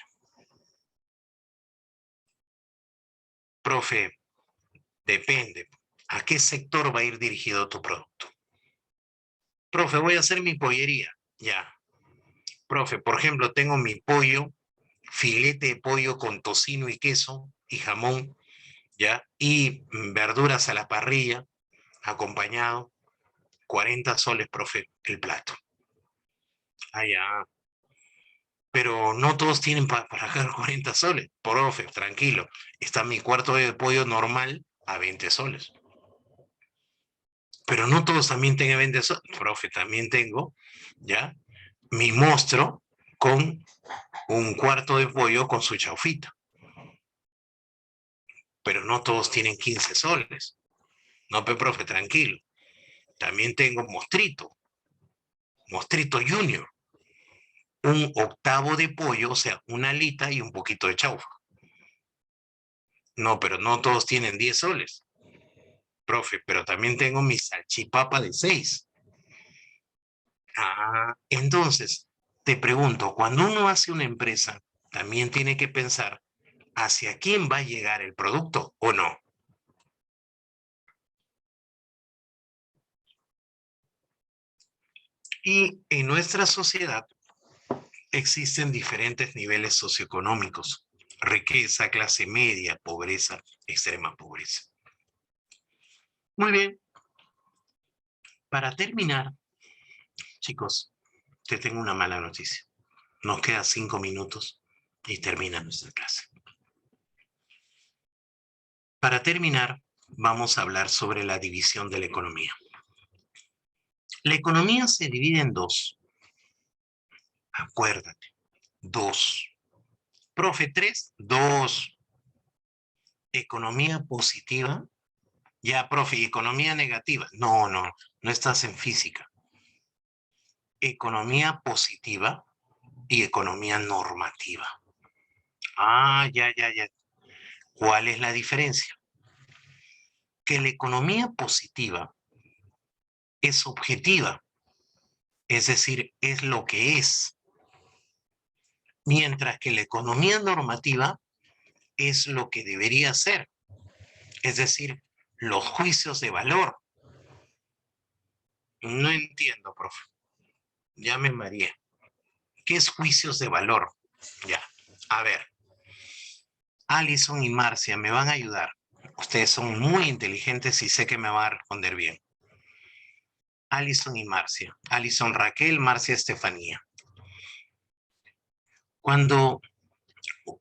Profe, depende. ¿A qué sector va a ir dirigido tu producto? Profe, voy a hacer mi pollería. Ya. Profe, por ejemplo, tengo mi pollo, filete de pollo con tocino y queso y jamón, ¿ya? Y verduras a la parrilla, acompañado. 40 soles, profe, el plato. Ah, ya. Pero no todos tienen para pagar 40 soles. Profe, tranquilo. Está mi cuarto de pollo normal a 20 soles. Pero no todos también tengan 20 soles. Profe, también tengo, ¿ya? Mi monstruo con un cuarto de pollo con su chaufita. Pero no todos tienen 15 soles. No, profe, tranquilo. También tengo mostrito junior. Un octavo de pollo, o sea, una alita y un poquito de chaufa. No, pero no todos tienen 10 soles. Profe, pero también tengo mi salchipapa de 6. Ah, entonces, te pregunto, cuando uno hace una empresa, también tiene que pensar hacia quién va a llegar el producto o no. Y en nuestra sociedad existen diferentes niveles socioeconómicos: riqueza, clase media, pobreza, extrema pobreza. Muy bien, para terminar, chicos, te tengo una mala noticia. Nos quedan 5 minutos y termina nuestra clase. Para terminar, vamos a hablar sobre la división de la economía. La economía se divide en 2. Acuérdate, 2. Profe, 3, 2. Economía positiva. Ya, profe, ¿y economía negativa? No, no estás en física. Economía positiva y economía normativa. Ah, ya. ¿Cuál es la diferencia? Que la economía positiva es objetiva, es decir, es lo que es, mientras que la economía normativa es lo que debería ser, es decir, los juicios de valor. No entiendo, profe. Ya me mareé. ¿Qué es juicios de valor? Ya. A ver. Alison y Marcia me van a ayudar. Ustedes son muy inteligentes y sé que me van a responder bien. Alison y Marcia. Alison Raquel, Marcia Estefanía. Cuando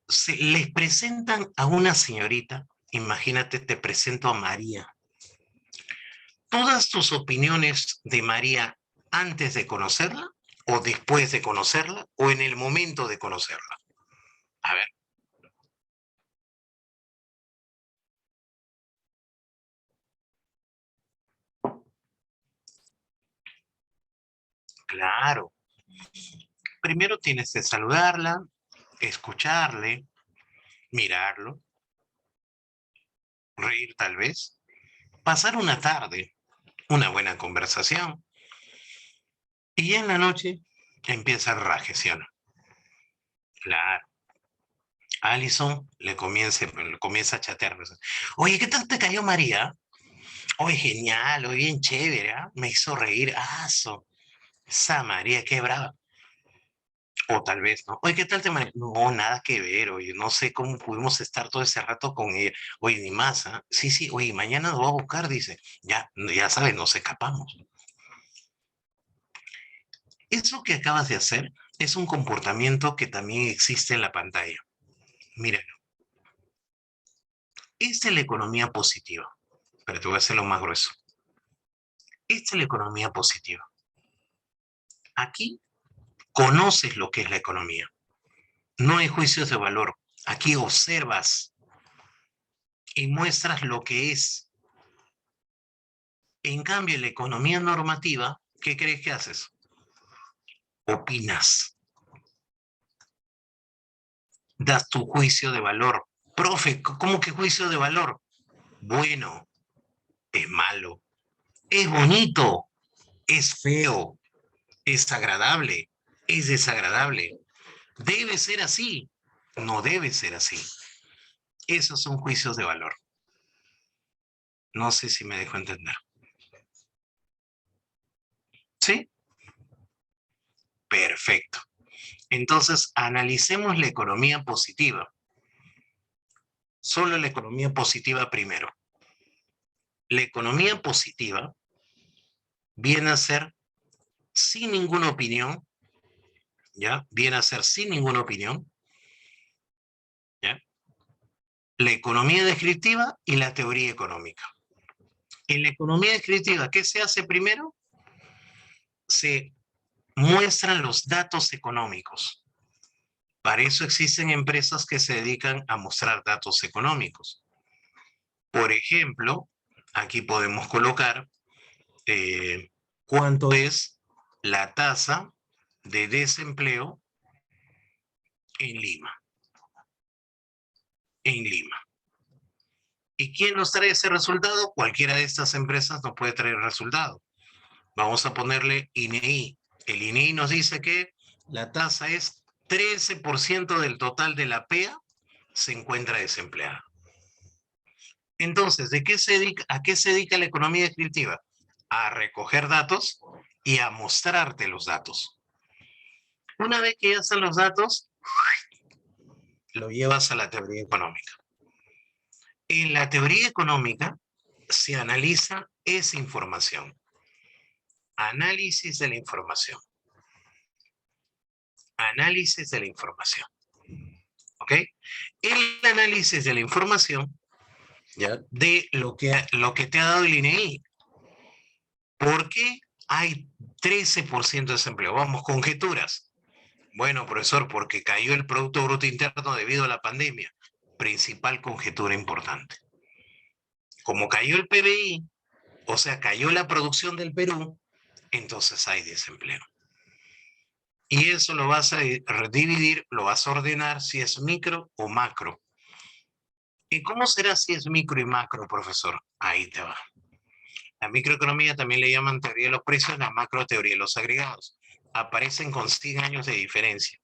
se les presentan a una señorita, imagínate, te presento a María. ¿Todas tus opiniones de María antes de conocerla o después de conocerla o en el momento de conocerla? A ver. Claro. Primero tienes que saludarla, escucharle, mirarlo, reír tal vez, pasar una tarde, una buena conversación, y ya en la noche empieza el raje, ¿sí o no? Claro. Alison le comienza a chatear. Oye, ¿qué tal te cayó María? Oye, genial, oye, bien chévere, ¿ah? Me hizo reír. Esa María, qué brava. O tal vez, ¿no? Oye, ¿qué tal te María? No, nada que ver, oye, no sé cómo pudimos estar todo ese rato con ella. Oye, ni más, ¿ah? Sí, oye, mañana nos va a buscar, dice. Ya sabes, nos escapamos. Eso que acabas de hacer es un comportamiento que también existe en la pantalla. Míralo. Esta es la economía positiva. Pero te voy a hacer lo más grueso. Esta es la economía positiva. Aquí conoces lo que es la economía. No hay juicios de valor. Aquí observas y muestras lo que es. En cambio, en la economía normativa, ¿qué crees que haces? Opinas. Das tu juicio de valor. Profe, ¿cómo que juicio de valor? Bueno, es malo. Es bonito. Es feo. Es agradable. Es desagradable. Debe ser así. No debe ser así. Esos son juicios de valor. No sé si me dejo entender. ¿Sí? Perfecto. Entonces, analicemos la economía positiva. Solo la economía positiva primero. La economía positiva viene a ser sin ninguna opinión, ¿ya? Viene a ser sin ninguna opinión, ¿ya? La economía descriptiva y la teoría económica. En la economía descriptiva, ¿qué se hace primero? Se muestran los datos económicos. Para eso existen empresas que se dedican a mostrar datos económicos. Por ejemplo, aquí podemos colocar cuánto es la tasa de desempleo en Lima. En Lima. ¿Y quién nos trae ese resultado? Cualquiera de estas empresas nos puede traer el resultado. Vamos a ponerle INEI. El INEI nos dice que la tasa es 13% del total de la PEA se encuentra desempleada. Entonces, ¿a qué se dedica la economía descriptiva? A recoger datos y a mostrarte los datos. Una vez que ya están los datos, lo llevas a la teoría económica. En la teoría económica se analiza esa información. Análisis de la información. Análisis de la información. ¿Ok? El análisis de la información, ¿ya? De lo que te ha dado el INEI. ¿Por qué hay 13% de desempleo? Vamos, conjeturas. Bueno, profesor, porque cayó el Producto Bruto Interno debido a la pandemia. Principal conjetura importante. Como cayó el PBI, o sea, cayó la producción del Perú, entonces hay desempleo. Y eso lo vas a dividir, lo vas a ordenar si es micro o macro. ¿Y cómo será si es micro y macro, profesor? Ahí te va. La microeconomía también le llaman teoría de los precios, la macro teoría de los agregados. Aparecen con 100 años de diferencia.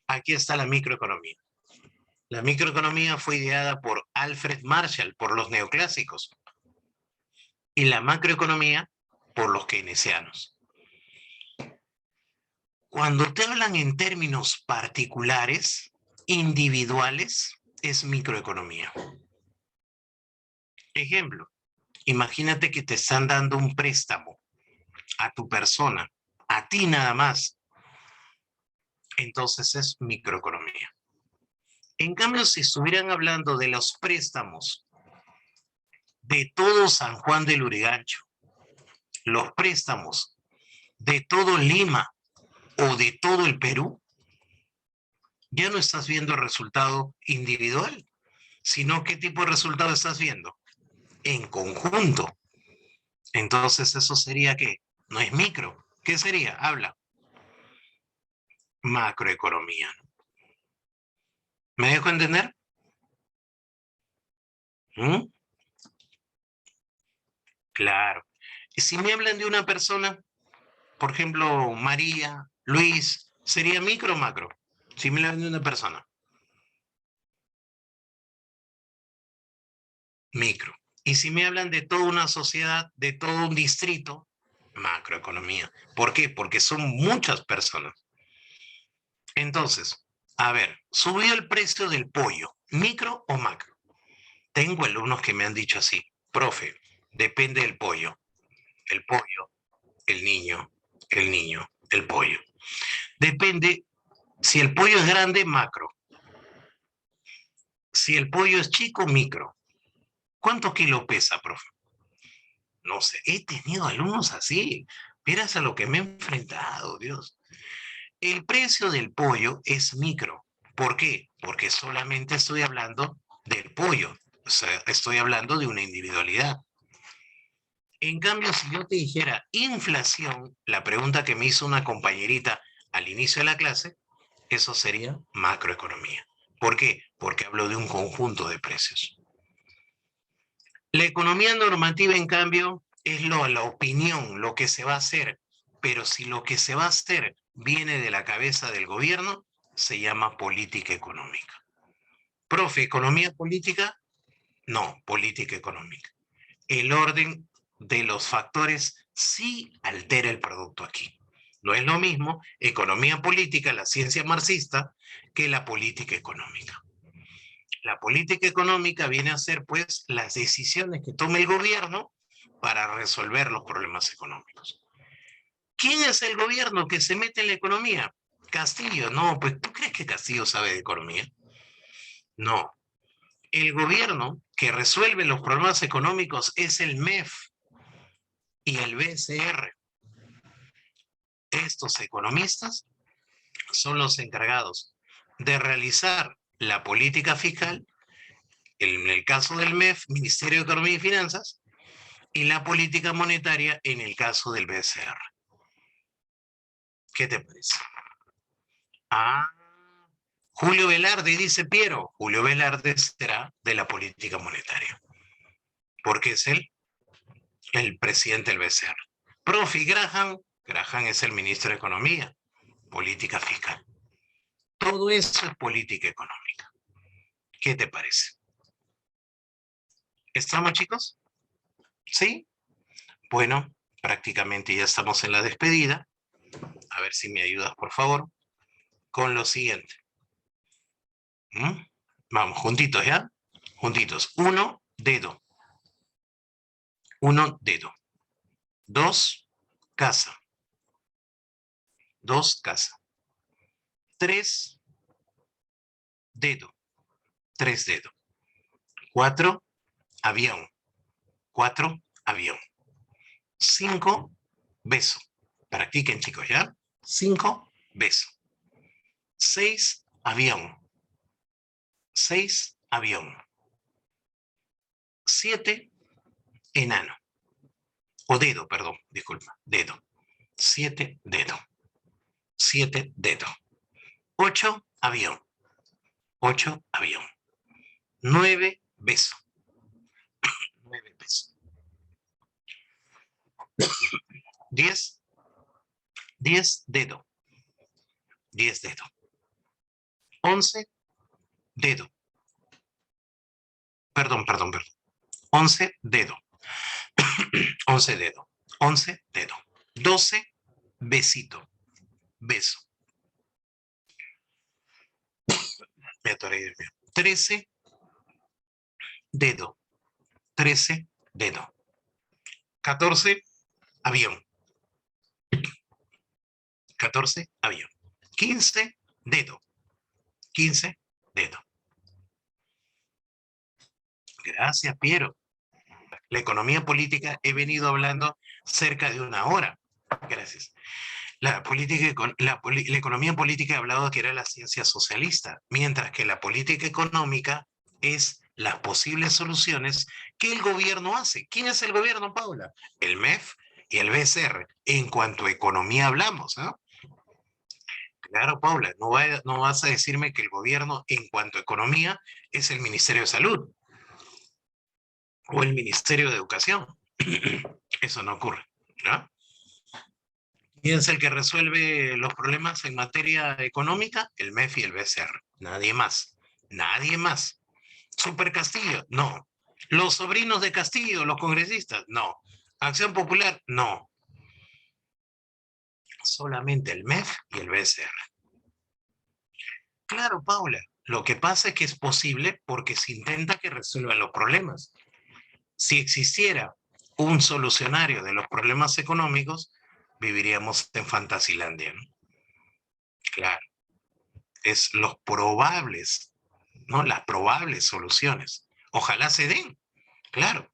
Aquí está la microeconomía. La microeconomía fue ideada por Alfred Marshall, por los neoclásicos, y la macroeconomía por los keynesianos. Cuando te hablan en términos particulares, individuales, es microeconomía. Ejemplo, imagínate que te están dando un préstamo a tu persona, a ti nada más. Entonces es microeconomía. En cambio, si estuvieran hablando de los préstamos de todo San Juan del Lurigancho, los préstamos de todo Lima o de todo el Perú, ya no estás viendo el resultado individual, sino qué tipo de resultado estás viendo en conjunto. Entonces eso sería que no es micro. ¿Qué sería? Habla. Macroeconomía. ¿Me dejo entender? ¿Mm? Claro. Y si me hablan de una persona, por ejemplo, María, Luis, ¿sería micro o macro? Si me hablan de una persona. Micro. Y si me hablan de toda una sociedad, de todo un distrito, macroeconomía. ¿Por qué? Porque son muchas personas. Entonces, a ver, subió el precio del pollo, ¿micro o macro? Tengo alumnos que me han dicho así, profe, depende del pollo. El pollo, el niño, el pollo. Depende, si el pollo es grande, macro. Si el pollo es chico, micro. ¿Cuántos kilos pesa, profe? No sé, he tenido alumnos así. Miras a lo que me he enfrentado, Dios. El precio del pollo es micro. ¿Por qué? Porque solamente estoy hablando del pollo. O sea, estoy hablando de una individualidad. En cambio, si yo te dijera inflación, la pregunta que me hizo una compañerita al inicio de la clase, eso sería macroeconomía. ¿Por qué? Porque hablo de un conjunto de precios. La economía normativa, en cambio, es la opinión, lo que se va a hacer. Pero si lo que se va a hacer viene de la cabeza del gobierno, se llama política económica. Profe, ¿economía política? No, política económica. El orden de los factores sí altera el producto aquí. No es lo mismo economía política, la ciencia marxista, que la política económica. La política económica viene a ser, pues, las decisiones que toma el gobierno para resolver los problemas económicos. ¿Quién es el gobierno que se mete en la economía? Castillo. No, pues, ¿tú crees que Castillo sabe de economía? No. El gobierno que resuelve los problemas económicos es el MEF y el BCR. Estos economistas son los encargados de realizar la política fiscal, en el caso del MEF, Ministerio de Economía y Finanzas, y la política monetaria en el caso del BCR. ¿Qué te parece? Ah, Julio Velarde, dice Piero. Julio Velarde será de la política monetaria, porque es el presidente del BCR. Profi Graham es el ministro de Economía, política fiscal. Todo eso es política económica. ¿Qué te parece? ¿Estamos, chicos? ¿Sí? Bueno, prácticamente ya estamos en la despedida. A ver si me ayudas, por favor, con lo siguiente. Vamos, juntitos, ¿ya? Juntitos. Uno, dedo. Uno, dedo. Dos, casa. Dos, casa. Tres, dedo. Tres, dedo. Cuatro, avión. Cuatro, avión. Cinco, beso. Practiquen, chicos, ¿ya? Cinco, beso. Seis, avión. Seis, avión. Siete, enano. O dedo, perdón, disculpa, dedo. 7, dedo. 7, dedo. 8, avión. 8, avión. 9, beso. 9, beso. 10, 10, dedo. 10, dedo. 11, dedo. Perdón. 11, dedo. 11, dedo. 11, dedo. 12, besito. Beso. Me atoré, Dios mío. 13, dedo. 13, dedo. 14, avión. 14, avión. 15, dedo. 15, dedo. Gracias, Piero. La economía política he venido hablando cerca de una hora. Gracias. La economía política he hablado que era la ciencia socialista, mientras que la política económica es las posibles soluciones que el gobierno hace. ¿Quién es el gobierno, Paula? El MEF y el BCR. En cuanto a economía hablamos, ¿no? Claro, Paula, no vas a decirme que el gobierno en cuanto a economía es el Ministerio de Salud o el Ministerio de Educación. Eso no ocurre, ¿no? ¿Quién es el que resuelve los problemas en materia económica? El MEF y el BCR. Nadie más. Nadie más. ¿Super Castillo? No. ¿Los sobrinos de Castillo, los congresistas? No. ¿Acción Popular? No. Solamente el MEF y el BCR. Claro, Paula. Lo que pasa es que es posible porque se intenta que resuelvan los problemas. Si existiera un solucionario de los problemas económicos, viviríamos en Fantasilandia, ¿no? Claro. Es los probables, ¿no? Las probables soluciones. Ojalá se den, claro.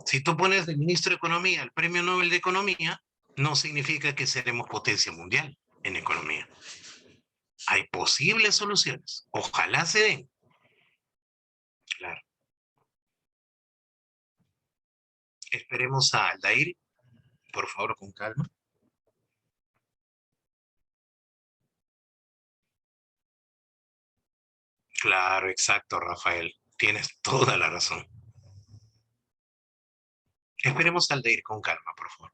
Si tú pones de ministro de Economía el Premio Nobel de Economía, no significa que seremos potencia mundial en economía. Hay posibles soluciones. Ojalá se den. Claro. Esperemos a Aldair, por favor, con calma. Claro, exacto, Rafael. Tienes toda la razón. Esperemos a Aldair con calma, por favor.